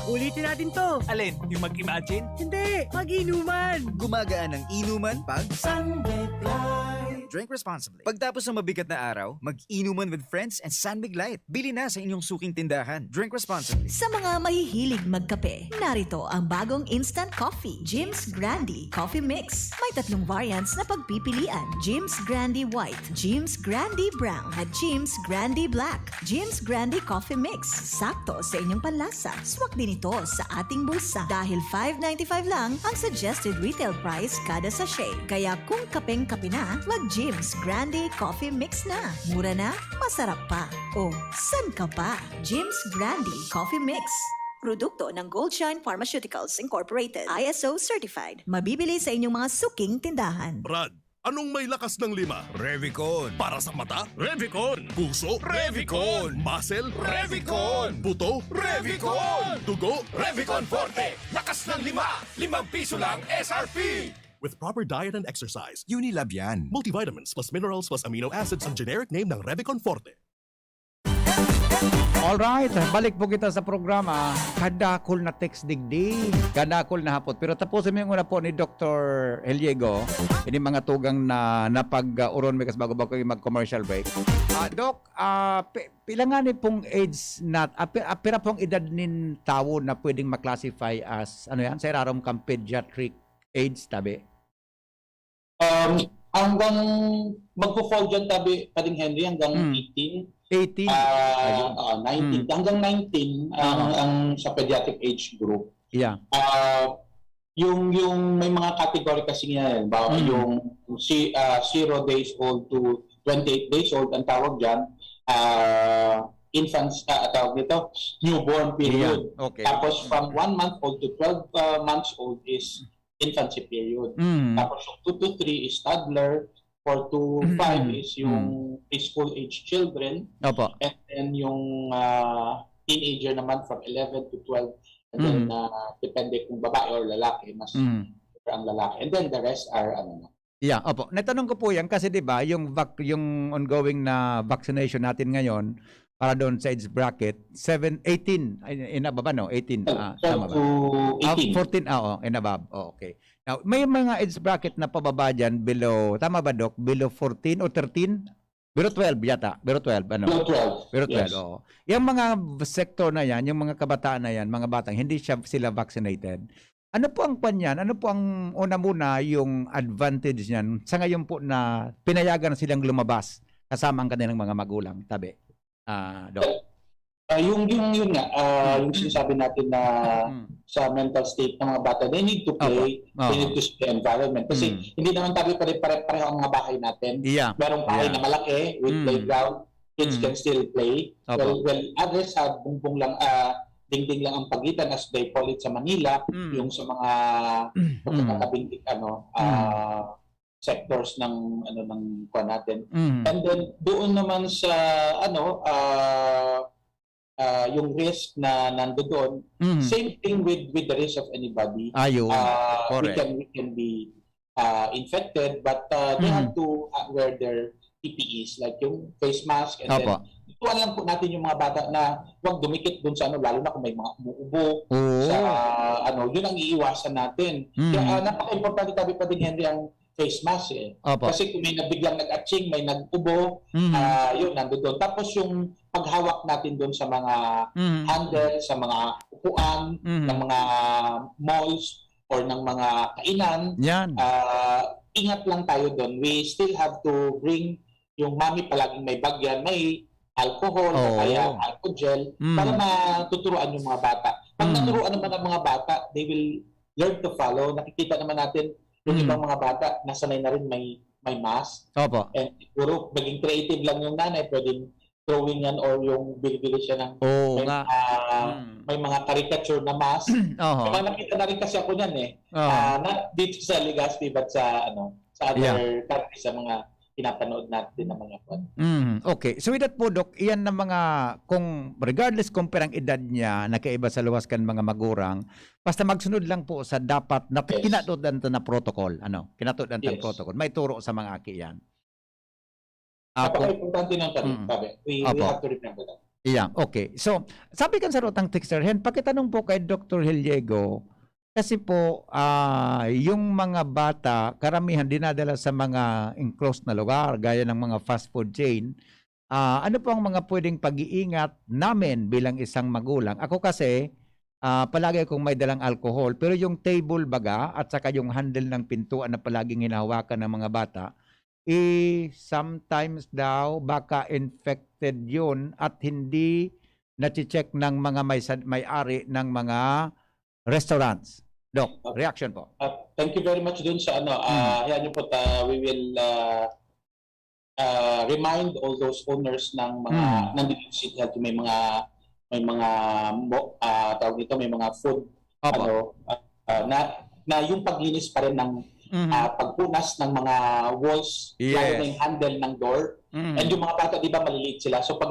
Ulitin natin to. Alin? Yung mag-imagine? Hindi! Mag-inuman!
Gumagaan ang inuman pag
Sunbig Light.
Drink responsibly. Pagtapos ng mabigat na araw, mag-inuman with friends and Sunbig Light. Bili na sa inyong suking tindahan. Drink responsibly.
Sa mga mahihilig magkape, narito ang bagong instant coffee, Jim's Grandi Coffee Mix. May 3 variants na pagpipilian: Jim's Grandi White, Jim's Grandi Brown, at Jim's Grandi Black. Jim's Grandi Coffee Mix, sakto sa inyong panlasa. Swak din ito sa ating bulsa dahil $5.95 lang ang suggested retail price kada sachet. Kaya kung kapeng-kape na, mag Jim's Grandi Coffee Mix na. Mura na, masarap pa. O, san ka pa? Jim's Grandi Coffee Mix. Produkto ng Goldshine Pharmaceuticals Incorporated. ISO certified. Mabibili sa inyong mga suking tindahan.
Brad, anong may lakas ng 5?
Revicon.
Para sa mata? Revicon. Puso? Revicon. Muscle? Revicon. Buto? Revicon. Dugo?
Revicon Forte! Lakas ng 5! 5 piso lang SRP!
With proper diet and exercise,
Unilab yan.
multivitamins plus minerals plus amino acids ang generic name ng Revicon Forte.
Alright, balik po kita sa programa. Kadakol na text digdi, kadakol na hapot. Pero tapusin mo yung una po ni Dr. Gillego. Ini mga tugang na napag-uron may kas bago-bago yung mag-commercial break. Doc, pilangani pong age na, pira pong edad nin tao na pwedeng maklasify as, ano yan, sa irarom kang pediatric age, tabi?
Hanggang magpo-fall dyan tabi pa din Henry hanggang 18.
18.
19. Hanggang 19 ang sa pediatric age group.
Yeah.
Yung may mga category kasi yan, yung 0 days old to 28 days old ang tawag diyan. Infants, tawag nito, newborn period.
Yeah. Okay.
Tapos from 1 month old to 12 months old is infancy period. Tapos yung 2 to 3 is toddler, 4 to 5 is yung preschool age children.
Opo.
And then yung teenager naman from 11 to 12. And then depende kung babae or lalaki, mas ang lalaki. And then the rest are
Yeah, opo. Natanong ko po yan kasi 'di ba yung ongoing na vaccination natin ngayon para doon sa age bracket 18 in above, no? 18 tama ba? 14 in above. Okay. Now, may mga age bracket na pababa diyan below, tama ba Doc? Below 14 o 13? Below 12 yata. Below 12 ano?
Below 12.
Below 12,
Yes.
oo. Yung mga sector na yan, yung mga kabataan na yan, mga batang hindi sila vaccinated. Ano po ang panyan? Ano po ang una muna yung advantage niyan sa ngayon po na pinayagan silang lumabas kasama ang kanilang mga magulang? Tabi. Doc.
Yun nga, yung sinasabi natin na sa mental state ng mga bata, they need to play, they need to see the environment. Kasi hindi naman tayo pare-pareho ang mga bahay natin.
Yeah.
Merong bahay na malaki with playground, kids can still play. Well, others have bumbong lang, dingding lang ang pagitan as they call it sa Manila, yung sa mga magkakatabing sectors ng ng kuan natin. And then doon naman sa yung risk na nandoon, same thing with the risk of anybody. We can be infected, but they have to wear their PPEs like yung face mask, and then tuwan lang po natin yung mga bata na huwag dumikit dun sa lalo na kung may mga umuubo sa yun ang iiwasan natin. Kaya napaka-importante tabi pa din Henry ang face mask kasi kung may nabiglang nag-atching, may nag-ubo, yun nandoon. Tapos yung paghawak natin doon sa mga handle, sa mga upuan ng mga malls or ng mga kainan, ingat lang tayo doon. We still have to bring yung mami palaging may bagyan, may alcohol o kaya alcohol gel para matuturuan yung mga bata. Pag naturuan naman ang mga bata, they will learn to follow. Nakikita naman natin yung ibang mga bata, nasanay na rin may mask. And siguro, maging creative lang yung nanay, pwedeng drawing yan or yung bili-bili siya ng may mga caricature na mask. May nakita na rin kasi ako niyan not dito sa Legazpi but sa other countries, sa mga pinapanood natin ng mga kwan.
Okay. So with that po, Doc, iyan na mga, kung regardless kung perang edad niya, nakaiba sa luwas kan mga magurang, basta magsunod lang po sa dapat na kinatudan na protocol. Kinatudan na protocol. May turo sa mga aki yan.
Napaka-importante ng sabi. We have to remember that.
Yeah, okay. So, sabi kan sa rotang texter, pakitanong po kay Dr. Gillego, kasi po, yung mga bata, karamihan dinadala sa mga enclosed na lugar, gaya ng mga fast food chain. Ano po ang mga pwedeng pag-iingat namin bilang isang magulang? Ako kasi, palagi akong may dalang alcohol, pero yung table baga at saka yung handle ng pintuan na palaging hinahawakan ng mga bata, sometimes daw baka infected yun at hindi na-check ng mga may-ari ng mga restaurants. Doc, reaction po.
Thank you very much dun sa yan po, we will remind all those owners ng mga nandito at may mga tawag dito, may mga food na yung paglinis pa rin ng pagpunas ng mga walls, lalo na yung handle ng door. And yung mga bata, di ba, maliliit sila. So pag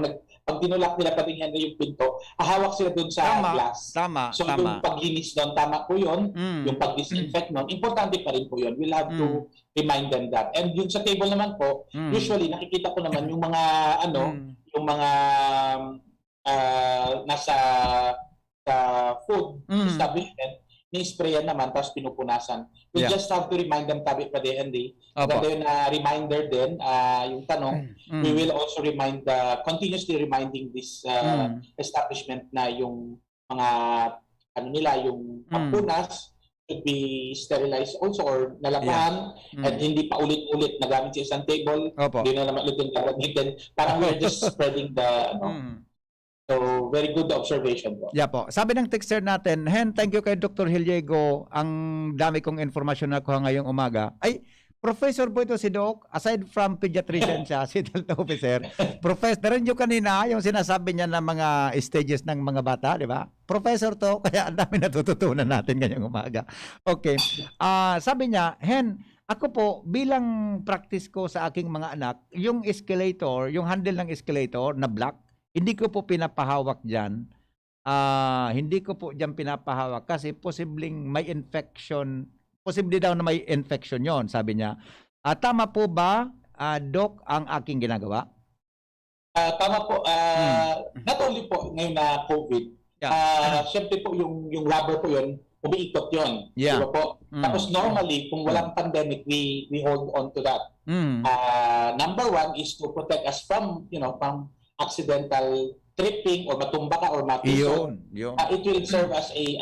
tinulak nila pati yung pinto, hahawak sila doon sa glass. So yung paglinis doon, tama po yun. Yung pag-disinfect noon, importante pa rin po yun. We'll have to remind them that. And yung sa table naman po, usually nakikita ko naman yung mga yung mga nasa food establishment, ni-sprayan naman, tapos pinupunasan. We just have to remind them, tabi pa din, Andy. Ganda yun na reminder din, yung tanong. We will also continuously reminding this establishment na yung mga, yung pagpunas, should be sterilized also or nalapahan at hindi pa ulit-ulit nagamit sa isang table. Hindi na naman ulit gagamitin. Parang we're just spreading the So, very good observation po.
Yeah po. Sabi ng texter natin, Hen, thank you kay Dr. Gillego. Ang dami kong informasyon na kuha ngayong umaga. Ay, professor po ito si Doc. Aside from pediatrician siya, si health officer. Professor, rin yung kanina, yung sinasabi niya ng mga stages ng mga bata, di ba? Professor to, kaya ang dami natututunan natin ngayong umaga. Okay. Sabi niya, Hen, ako po, bilang practice ko sa aking mga anak, yung escalator, yung handle ng escalator na black, hindi ko po pinapahawak dyan. Hindi ko po dyan pinapahawak kasi posibleng may infection. Posible daw na may infection yon, sabi niya. Tama po ba, Doc, ang aking ginagawa?
Tama po. Not only po ngayon na COVID, syempre po yung rubber po yun, umiikot yun.
Yeah.
Diba po? Tapos normally, kung walang pandemic, we hold on to that. Number one is to protect us from, from accidental tripping or matumba ka or matusok. It will serve as a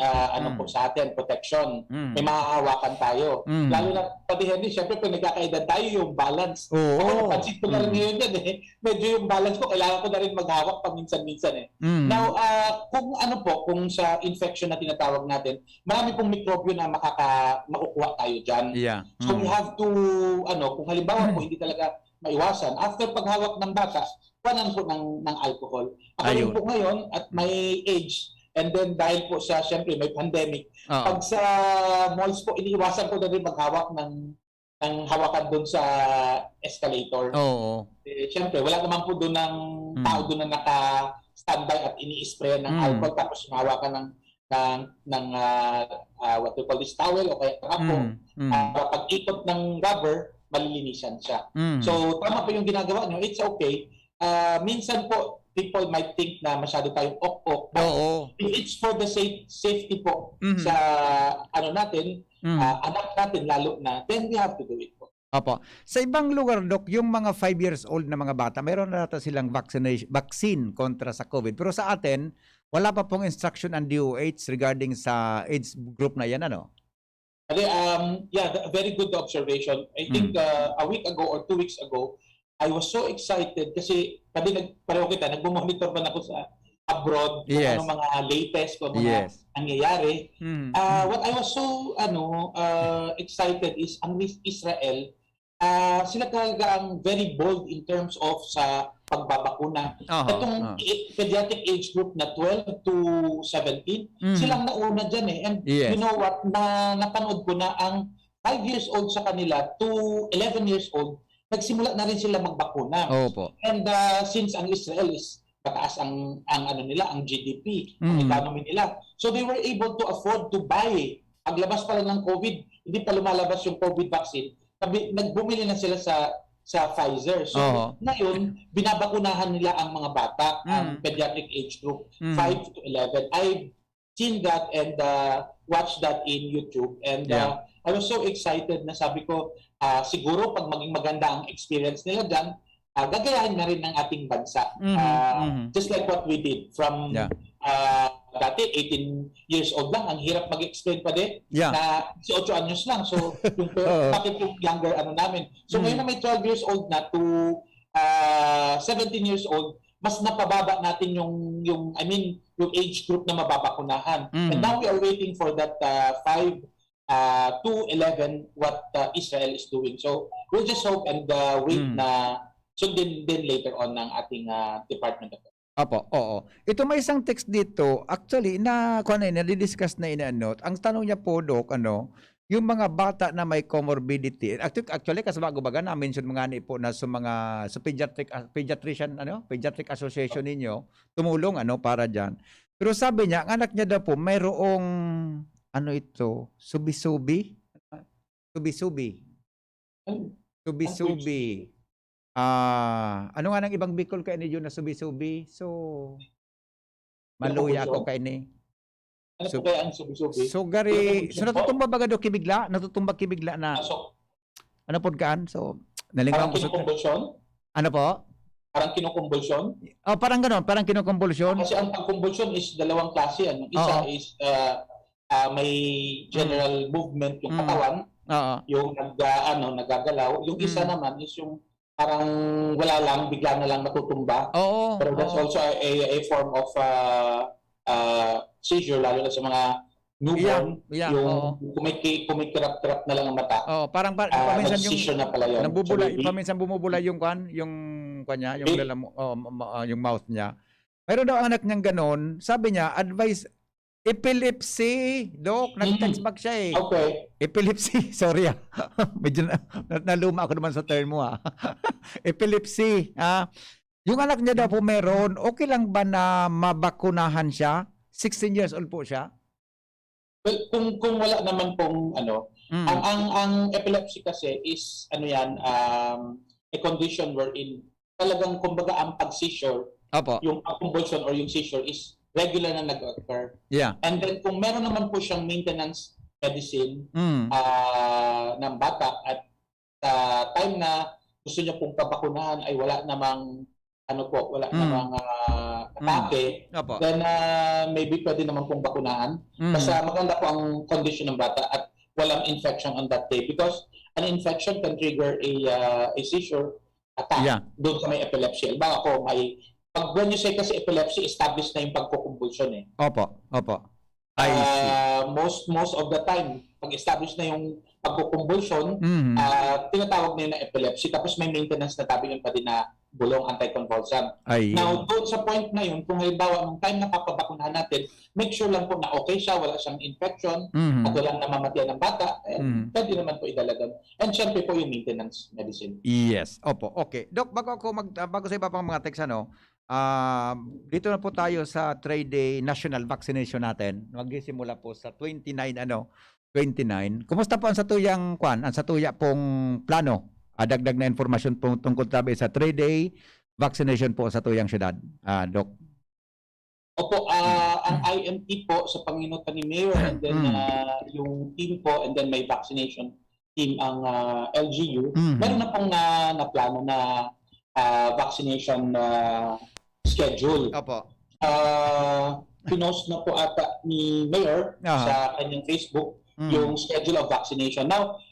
po sa atin, protection. May mahahawakan tayo. Lalo na pati Henry, syempre kung nagkakaedad tayo, yung balance. Ako napansin ko na rin ngayon yan medyo yung balance ko, kailangan ko na rin maghawak paminsan-minsan Now, kung sa infection na tinatawag natin, marami pong mikrobyo na makukuha tayo dyan. So we have to, kung halimbawa po hindi talaga maiwasan, after paghawak ng bata, kuhanan po ng alcohol. Ako rin po ngayon at may age and then dahil po sa siyempre may pandemic, pag sa malls po, iniiwasan ko na rin maghawak ng hawakan doon sa escalator. Siyempre, wala naman po doon ng tao doon na naka-standby at ini-spray ng alcohol tapos hawakan ng what we call this towel o kaya trapo. Pag ikot ng rubber, malilinisan siya. So, tama po yung ginagawa nyo. It's okay. Minsan po, people might think na masyado tayong ok-ok. If it's for the safety po sa natin, anak natin lalo na, then we have to do it po.
Opo. Sa ibang lugar, Doc, yung mga 5 years old na mga bata, mayroon na natin silang vaccine kontra sa COVID. Pero sa atin, wala pa pong instruction ang DOH regarding sa age group na yan, ano?
Very good observation. I think a week ago or 2 weeks ago, I was so excited kasi pareho kita, nagmo-monitor man ako sa abroad kung ano mga latest o mga nangyayari. What I was so excited is ang Israel, sila talaga ang very bold in terms of sa pagbabakuna. Itong pediatric age group na 12 to 17, silang nauna dyan And you know what, napanood ko na ang 5 years old sa kanila to 11 years old, nagsimula na rin sila magbakuna. And since ang Israel is mataas ang nila, ang GDP, ang economy nila. So they were able to afford to buy. Paglabas pa lang ng COVID, hindi pa lumalabas yung COVID vaccine. Nagbumili na sila sa Pfizer. So ngayon, binabakunahan nila ang mga bata, ang pediatric age group, 5 to 11. I've seen that and watched that in YouTube. And I was so excited na sabi ko, siguro pag maging maganda ang experience nila dyan, gagayahin na rin ng ating bansa. Just like what we did from dati 18 years old lang, ang hirap mag-explain pa din na 18 anyos lang. So bakit yung younger namin. So ngayon na may 12 years old na to 17 years old, mas napababa natin yung age group na mababakunahan. And now we are waiting for that 5 to 11 what Israel is doing. So we'll just hope and wait na sundin din later on ng ating Department of Health.
Oo. Ito may isang text dito, actually, na-discuss na ina-note. Ang tanong niya po, Doc, yung mga bata na may comorbidity, actually, kasi bago-baga na-mention mga po na sa Pediatric Association ninyo, tumulong para dyan. Pero sabi niya, ang anak niya daw po, mayroong subi-subi. Ano nga nang ibang Bicol kay ni Jun na subi-subi? So, maluya ako kay ni.
Ano po kaya ang subi-subi?
So, gari, so natutumba ba do kibigla? Natutumba kibigla na. Ano po kaan? So, nalingaw ko sa...
Kinukumbulsyon?
Ano po?
Parang kinukumbulsyon?
Parang ganon, parang kinukumbulsyon.
Kasi ang pagkumbulsyon is dalawang klase. Isa is may general movement yung katawan, yung nagagalaw. Yung isa naman is yung parang wala lang, bigla na lang matutumba. Pero that's also a form of seizure, lalo na sa mga newborn. Yung kumikirap-kirap na lang ang mata.
Parang paminsan
seizure na pala yun.
Paminsan bumubula yung kanya, yung mouth niya. Meron daw ang anak niyang ganon, sabi niya, advice, epilepsy, Doc. Nag-text back siya eh.
Okay.
Epilepsy, sorry Medyo naluma ako naman sa term mo Epilepsy. Yung anak niya daw po meron, okay lang ba na mabakunahan siya? 16 years old po siya?
Well, kung wala naman pong ang epilepsy kasi is a condition wherein talagang kumbaga ang pag-seizure, yung convulsion or yung seizure is regular na nag-occur.
Yeah.
And then kung meron naman po siyang maintenance medicine ng bata at time na gusto niya pong pabakunahan ay wala namang namang atake, then maybe pwede naman pong bakunahan. Basta maganda po ang condition ng bata at walang infection on that day because an infection can trigger a seizure attack doon sa may epilepsy. Baka po when you say kasi epilepsy, established na yung pagkukumbulsyon eh.
Opo.
Most of the time, pag-establish na yung pagkukumbulsyon, tinatawag na yun na epilepsy. Tapos may maintenance na tabi yun pa din na bulong anticonvulsant. Now, doon sa point na yun, kung halimbawa, nung time na papabakunahan natin, make sure lang po na okay siya, wala siyang infection, at walang namamatian ng bata, pwede naman po idalagan. And syempre po yung maintenance medicine.
Yes, opo. Okay. Doc, bago sa iba pang mga text, dito na po tayo sa 3-day national vaccination natin. Magsisimula po sa 29. Kumusta po ang satuya pong plano? Dagdag na informasyon po tungkol tabi sa 3-day vaccination po sa tuyang syudad, Doc.
Opo, ang IMT po sa panginutan ni Mayor and then yung team po and then may vaccination team ang LGU. Meron na pong na-plano na vaccination schedule.
Opo.
Pinost na po ata ni Mayor sa kanyang Facebook yung schedule of vaccination. Now,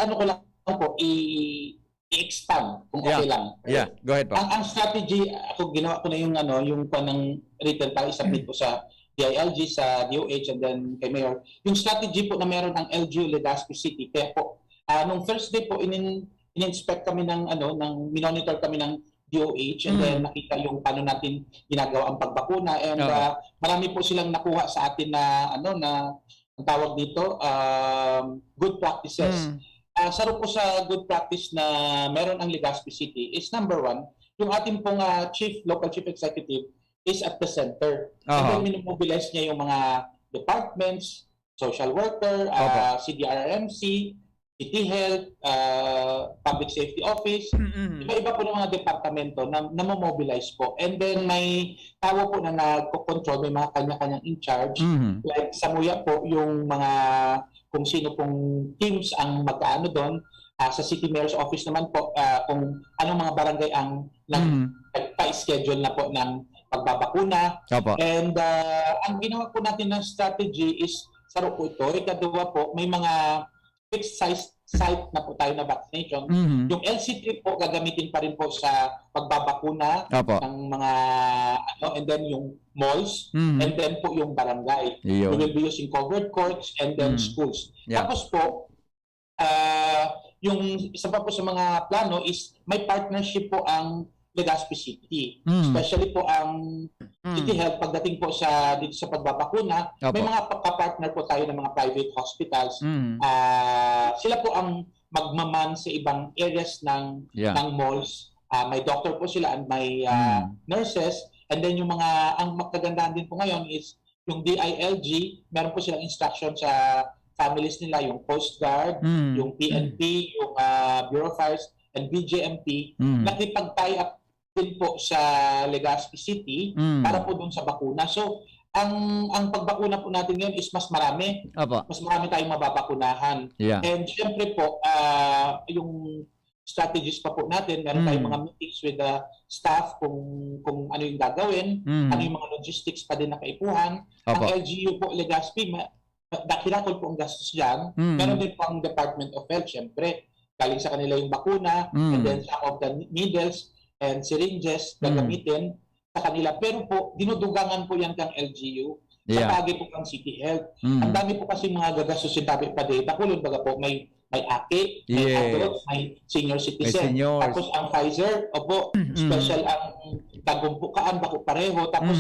ano ko lang po, i-expand kung okay lang.
Yeah, go ahead po.
Ang strategy, ako ginawa ko na yung panang written para isubmit po sa DILG, sa DOH, and then kay Mayor. Yung strategy po na meron ang LGU Legazpi City. Kaya po, nung Thursday po, in-inspect kami minonitor kami ng DOH and then nakita yung paano natin ginagawa ang pagbakuna and marami po silang nakuha sa atin na ang tawag dito, good practices. Saro po sa good practice na meron ang Legazpi City is number 1, yung ating pong local chief executive is at the center. And then minimobilize niya yung mga departments, social worker, CDRMC, City Health, Public Safety Office, iba-iba po ng mga departamento na mobilize po. And then may tao po na nagko-control, may mga kanya-kanyang in charge. Like sa Muya po, yung mga kung sino pong teams ang magkaano doon. Sa City Mayor's Office naman po, kung anong mga barangay ang nagpa-schedule na po ng pagbabakuna. And ang ginawa po natin ng strategy is, saro po ito, ikadua po, may mga fixed size site na po tayo na vaccination. Yung LC3 po gagamitin pa rin po sa pagbabakuna ng mga and then yung malls and then po yung barangay. We will be using covered courts and then schools. Tapos po yung isa pa po sa mga plano is may partnership po ang Legazpi City. Especially po ang City Health pagdating po dito sa pagbabakuna, may mga partner po tayo ng mga private hospitals. Sila po ang magmaman sa ibang areas ng malls. May doctor po sila and may nurses. And then yung ang magkagandahan din po ngayon is yung DILG, meron po silang instruction sa families nila, yung Coast Guard, yung PNP, yung Bureau of Fires, and BJMP, nakipag-tie up din po sa Legazpi City para po dun sa bakuna. So, ang pagbakuna po natin ngayon is mas marami. Mas marami tayong mababakunahan. And syempre po, yung strategies pa po natin, meron tayong mga meetings with the staff kung ano yung gagawin, ano yung mga logistics pa din na kaipuhan. Ang LGU po, Legazpi, kinakul po ang gastos dyan. Meron din po ang Department of Health, syempre. Galing sa kanila yung bakuna, and then some of the needles and syringes na gamitin sa kanila. Pero po, dinudugangan po yan kang LGU. Sa bagay po kang City Health. Ang dami po kasi mga gagastusin tabi pa data. Kulon baga po, may AKI, may adult, may senior citizen. Tapos ang Pfizer, opo, special ang tagumpukaan bako pareho. Tapos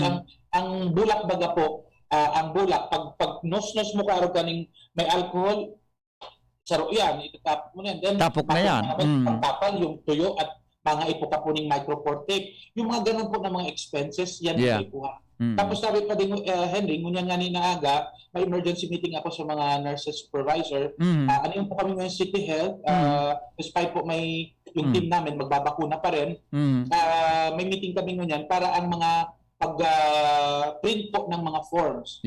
ang bulak baga po, ang bulak, pag nos-nos mo kaaro kaning may alcohol, saro yan, itatapok mo na yan. Then,
tapok na yan.
Pagtapal, yung tuyo at mga ipuka po ng micropore tape. Yung mga ganun po na mga expenses, yan ang ipuha. Tapos sabi pa din, Henry, ngunyan nga ni naaga, may emergency meeting ako sa mga nurses supervisor. Ano yung po kami ngayon City Health, despite po may yung team namin, magbabakuna pa rin, may meeting kami ngunyan para ang mga pag-print po ng mga forms.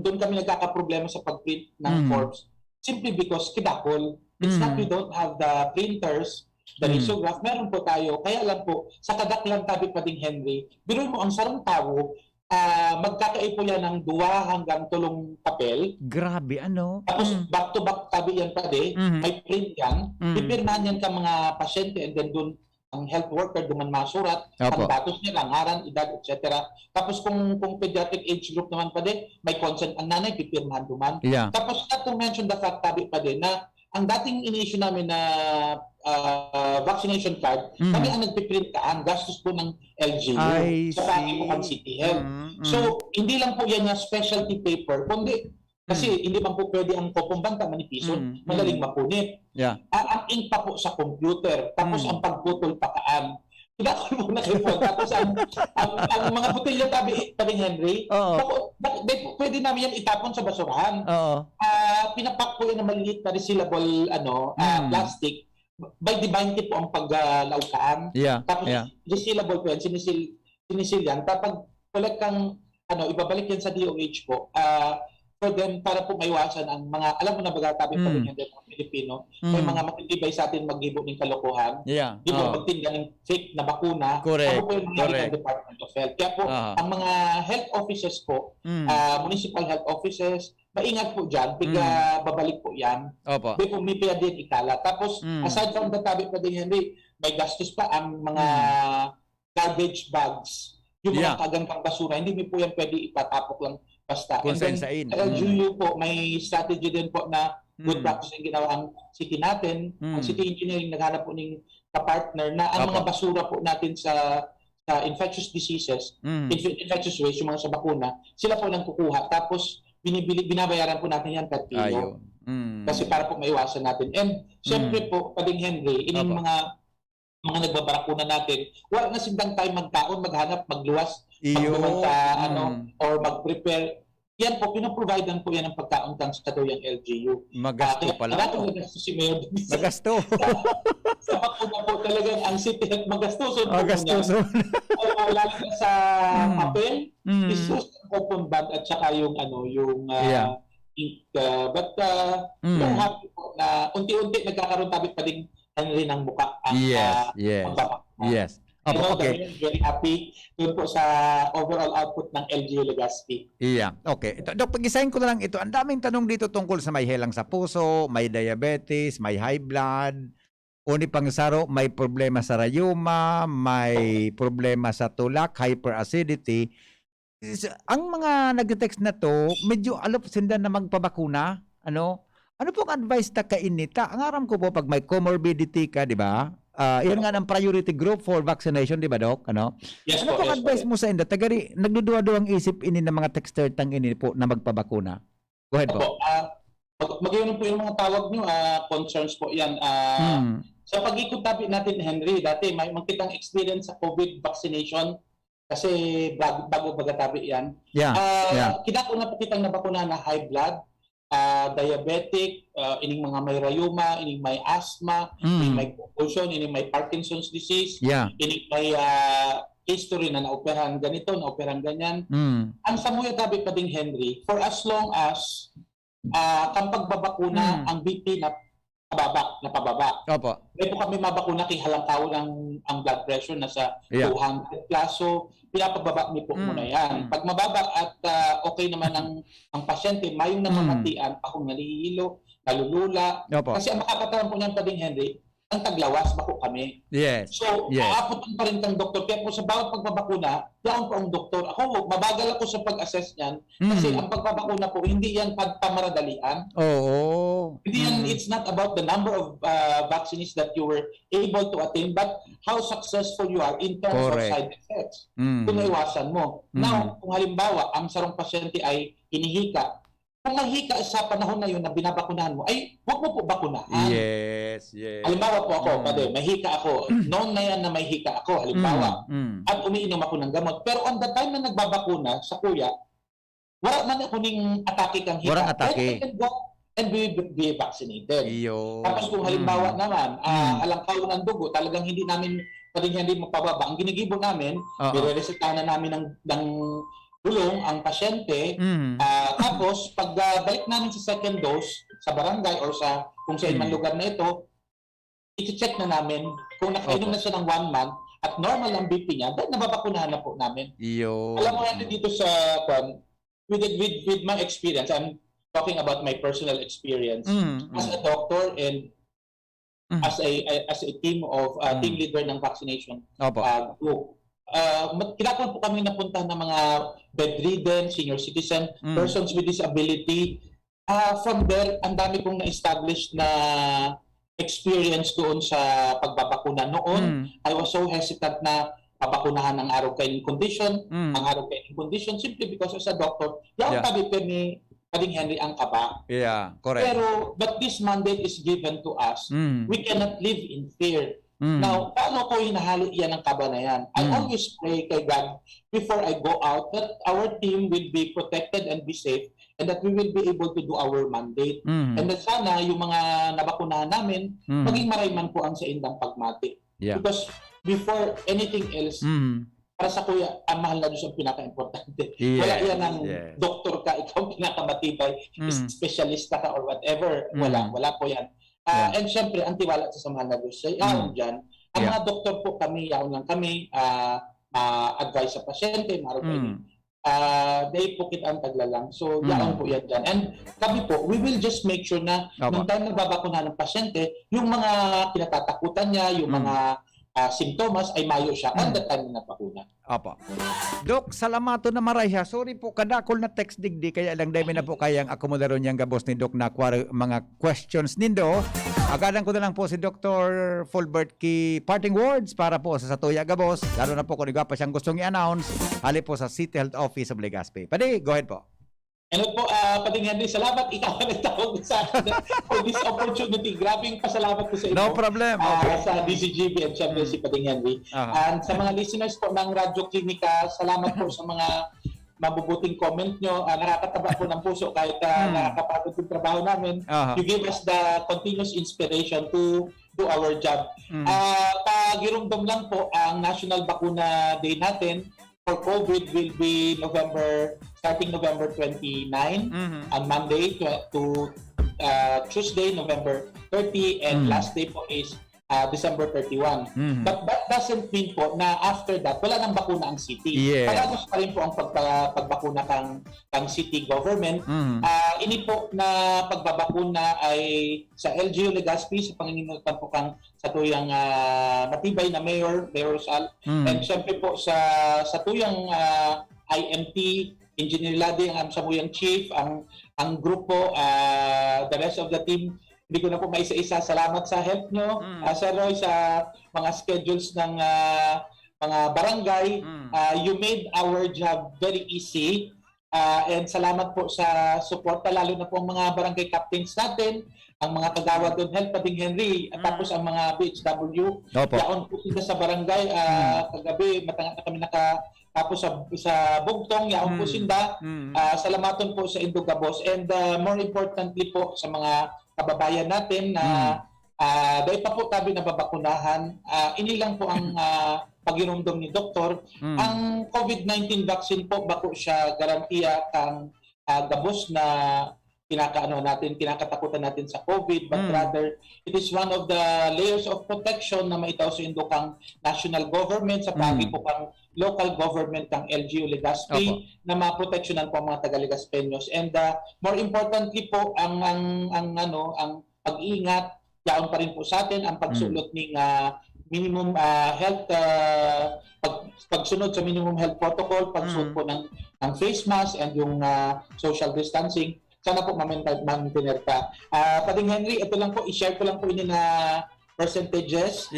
Doon kami nagkakaproblema sa pag-print ng forms. Simply because kidakol. It's not we don't have the printers, the lithograph, meron po tayo. Kaya lang po, sa kadaklan tabi pa ding Henry, biro mo ang sarang tao, magkakaipo yan ng 2 hanggang 3 papel.
Grabe, ano?
Tapos back to back tabi yan pa di, may print yan, pipirmahan yan ka mga pasyente, and then doon ang health worker duman masurat, ang datos nila, ngaran, edad, etc. Tapos kung pediatric age group naman pa din, may consent ang nanay, pipirmahan duman. Tapos not to mention the fact tabi pa din na ang dating in-issue namin na vaccination card, kami ang nagpiprint ka, ang gastos po ng LGU sa pati po ang City Health. So, hindi lang po yan na specialty paper, kundi kasi hindi man po pwede ang kopong banta manipiso, madaling mapunit. Ang ink pa po sa computer, tapos ang pagputol pakaan. Kinakul mo na kayo po. Tapos ang mga botelya tabi Henry, pwede namin yan itapon sa basurahan. Pinapak po yan na maliit na resealable plastic. By divine po ang paglaukaan. Tapos resealable po yan, sinisil yan. Tapos collect kang, ibabalik yan sa DOH po. For them, para po maiwasan ang mga, alam mo na baga tabi pa rin yan din mga Pilipino, may mga matitibay sa atin mag-gibo ng kalokohan, di po magtinda ng fake na bakuna, ako po yung mga Department of Health. Kaya po, ang mga health offices po, municipal health offices, maingat po dyan, babalik po yan. Di po may pia din ikala. Tapos, aside from the tabi pa din, Henry, may gastos pa ang mga garbage bags, yung mga kagantang basura, hindi mo po yan pwede ipatapok lang basta. And then, LGU po, may strategy din po na good practice yung ginawa ang city natin. Ang city engineering naghanap po ng kapartner na ang mga basura po natin sa infectious diseases, infectious waste, yung mga sa bakuna, sila po nang kukuha. Tapos, binabayaran po natin yan per kilo. Kasi para po maiwasan natin. And, syempre po, Pading Henry, ining mga nagbabarakuna natin, wala na sindang tayo magkaon, maghanap, magluwas, or mag-prepare. Yan po, pinaprovidean po yan ng pagkaon kang sa yung LGU.
Magasto pala.
Magasto si Mayor.
Magasto.
Sa bakuna po talagang ang City Health magastuson.
Magastuson.
Lalo na sa papel, isus, open bag, at saka yung ink. But yung happy po na unti-unti nagkakaroon tabi pa din Henry ng muka ang
Yes. Okay.
Very happy doon po sa overall output ng LGU Legazpi.
Okay. Dok, pag-isahin ko na lang ito. Ang daming tanong dito tungkol sa may helang sa puso, may diabetes, may high blood, uni pang saro, may problema sa rayuma, may problema sa tulak, hyperacidity. Ang mga nag-text na to, medyo alop sinda na magpabakuna. Ano pong advice ta kainita? Ang aram ko po, pag may comorbidity ka, di ba? Yan nga ang priority group for vaccination, di ba, Doc?
Yes,
ano pong advice mo sa inda? Tagari, nagduduwa-duwa ang isip ini ng mga texter tang ini po na magpabakuna. Go ahead po.
Mag-iunin po yung mga tawag nyo, concerns po yan. Sa pag-ikot tabi natin, Henry, dati may makitang experience sa COVID vaccination kasi bago bagatabi yan. Kinako na po kitang nabakuna na high blood, diabetic, ining mga may rayuma, ining may asthma, ining may convulsion, ining may Parkinson's disease, ining may history na naoperahan ganito, naoperahan ganyan. Ang samuya tabi pa ding Henry, for as long as kang pagbabakuna, ang BP na napababa.
Opo.
May po kami mabakuna kay halangkaw ng ang blood pressure na sa 200 plus. So, pinapababa niyo po muna yan. Pag mababa at okay naman ang pasyente, mayong namamatian, akong nalihilo, nalulula.
Opo.
Kasi ang makakatawan po niyan pa din, Henry, ang taglawas, bako kami.
Yes.
So, aaputan pa rin kang doktor. Kaya po sa bawat pagbabakuna, yan po ang doktor. Ako, mabagal ako sa pag-assess niyan. Kasi ang pagbabakuna po, hindi yan pagpamaradalian.
Oo.
Hindi yan, it's not about the number of vaccines that you were able to attain, but how successful you are in terms of side effects. Kung naiwasan mo. Now, kung halimbawa, ang sarong pasyente ay hinihika, kung nahika sa panahon na yun na binabakunahan mo, ay huwag mo po bakunahan.
Yes.
Halimbawa po ako, may hika ako. Noon na yan na may hika ako, halimbawa. At umiinom ako ng gamot. Pero on the time na nagbabakuna sa kuya, wala man ako ning atake kang hika.
Walang atake.
I can go and be vaccinated.
Iyo.
Tapos kung halimbawa naman, alangkaw ng dugo, talagang hindi mapababa. Ang ginigibo namin, bireresetahan na namin ng tulong ang pasyente. Tapos, pag balik namin sa second dose, sa barangay or sa kung sa ibang lugar na ito, i-check na namin kung nakainom na siya ng 1 month at normal ang BP niya, dahil nababakunahan na po namin.
Iyo.
Alam mo yan dito sa, with my experience, I'm talking about my personal experience as a doctor and as a team of team leader ng vaccination group. Kailangan po kami napuntahan ng mga bedridden, senior citizen, persons with disability. From there, ang dami kong na-establish na experience doon sa pagbabakuna. Noon, I was so hesitant na pabakunahan ang araw kainin condition, simply because as a doctor, yung tabi ni Pading Henry ang kaba.
Yeah, correct.
But this mandate is given to us. We cannot live in fear. Now, paano ko hinahali yan ang kaba na yan? I always pray kay God before I go out that our team will be protected and be safe and that we will be able to do our mandate. And that sana yung mga nabakunahan namin, maging marayman po ang sa indang pagmati.
Yeah.
Because before anything else, para sa kuya, ang mahal na Diyos ang pinaka-importante. Wala yan ang doktor ka, ikaw pinakamatibay, specialista ka or whatever. Wala po yan. And syempre, ang tiwala sa mahal na Diyos. Yaon dyan. Ang mga doktor po kami, yaon lang kami, advise sa pasyente, they pukit ang taglalang. So, yaon po yan dyan. And kami po, we will just make sure na nung time na babakunahan ng pasyente, yung mga kinatatakutan niya, yung mga simptomas ay mayo siya on the time na napakuna.
Opo. Dok, salamato na maraya. Sorry po, kadakol na text digdi, kaya lang dahil na po kayang akomodaro niyang gabos ni Dok na mga questions nindo. Agadan ko na lang po si Dr. Fulbert ki parting words para po sa Satuya Gabos. Lalo na po kung pa siyang gustong i-announce, hali po sa City Health Office of Legazpi. Pwede, go ahead po.
Ano po, Pading Henry, salamat ikaw na tawag sa for this opportunity. Grabing pasalamat po sa inyo.
No problem.
Sa DZGB at syempre si Pading Henry. And sa mga listeners po ng Radyo Klinika, salamat po sa mga mabubuting comment nyo. Nakakataba po ng puso kahit nakakapagod yung trabaho namin. You give us the continuous inspiration to do our job. Pagirumdum lang po, ang National Bakuna Day natin for COVID will be starting November 29 on Monday to Tuesday, November 30, and last day po is December 31. But that doesn't mean po na after that, wala nang bakuna ang city. Palagos pa rin po ang pagbakuna kang city government. Ini po na pagbabakuna ay sa LGU Legazpi, sa panginginutan po kang satuyang matibay na Mayor Sal. And syempre po sa satuyang IMT, Engineer Ladi, ang samuyang chief, ang grupo, the rest of the team. Hindi ko na po maisa-isa. Salamat sa help nyo, Sir Roy, sa mga schedules ng mga barangay. You made our job very easy. And salamat po sa suporta, lalo na po ang mga barangay captains natin, ang mga kagawad doon, Health Pading Henry, at tapos ang mga BHW. Yaon po sila sa barangay. Kagabi, matanga na kami tapos sa Bugtong, yaon po sinda. Salamaton po sa Indogabos. And more importantly po sa mga kababayan natin na dahil pa po tabi na babakunahan, inilang po ang pagirumdum ni Doktor. Ang COVID-19 vaccine po, bako siya garantiya kang gabos na kinakatakutan natin sa COVID, but rather it is one of the layers of protection na maitaw sa indukang national government sa pagi po kang local government kang LGU Legazpi na maproteksyonan po ang mga taga-Legazpeños. And more importantly po ang pag-iingat yaon pa rin po sa atin ang pagsulot ng minimum health pagsunod sa minimum health protocol, pagsuot po ng face mask and yung social distancing. Sana po ma-maintain ka. Pading Henry, ito lang po, i-share ko lang po ini na percentages.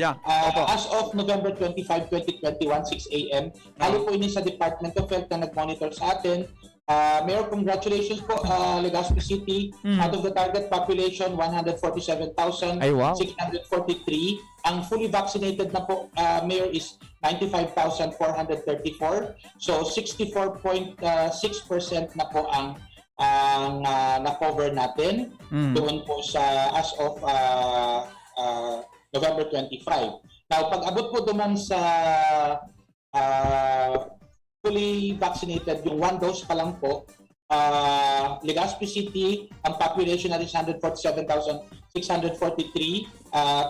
As of November 25, 2021, 6 a.m., hali po ini sa Department of Health na nag-monitor sa atin. Mayor, congratulations po, Legazpi City. Out of the target population, 147,643. Ang fully vaccinated na po, Mayor, is 95,434. So, 64.6% na po ang na-cover natin doon po sa as of November 25. Now, pag-abot po duman sa fully vaccinated, yung 1 dose pa lang po, Legazpi City, ang population natin is 147,643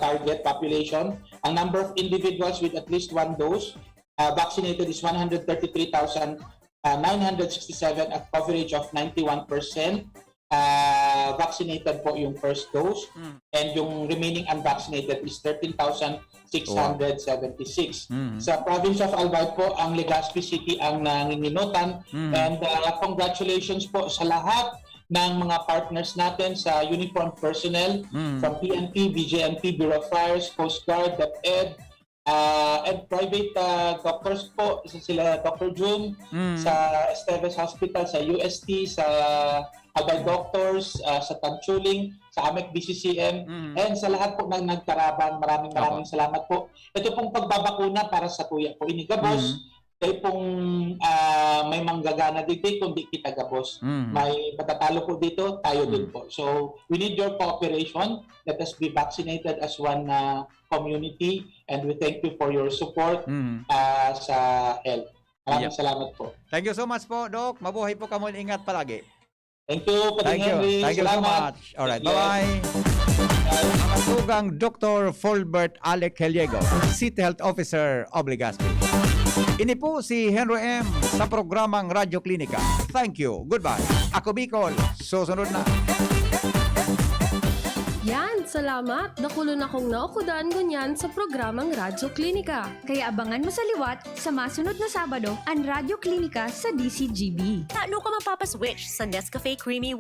target population. Ang number of individuals with at least 1 dose vaccinated is 133,967 at coverage of 91%. Vaccinated po yung first dose and yung remaining unvaccinated is 13,676. Sa province of Albay po, ang Legazpi City ang nanginginutan and congratulations po sa lahat ng mga partners natin sa uniformed personnel from PNP, BJMP, Bureau of Fires, Coast Guard, DepEd, and private doctors po, sila Dr. June sa Esteves Hospital, sa UST, sa Albay Doctors, sa Tanchuling, sa AMEC BCCM, and sa lahat po ng nagkarabang. Maraming salamat po. Ito pong pagbabakuna para sa tuya po inigabos. Dahil pong may manggagana dito, kundi kita gabos. May matatalo po dito, tayo din po. So, we need your cooperation. Let us be vaccinated as one community and we thank you for your support sa health. Maraming salamat po.
Thank you so much po, Doc. Mabuhay po kamo. Ingat palagi.
Thank you, Pading Henry.
Thank you so much. Alright, bye-bye. Masugang Dr. Fulbert Alec Gillego, City Health Officer of Legazpi. Ini po si Henry M. sa programang Radyo Klinika. Thank you. Goodbye. Ako Bicol. Susunod na.
Yan, salamat. Nakulon akong naukudan ganyan sa programang Radyo Klinika.
Kaya abangan mo sa liwat sa masunod na Sabado ang Radyo Klinika sa DZGB.
Ano ka mapapaswitch sa Nescafe Creamy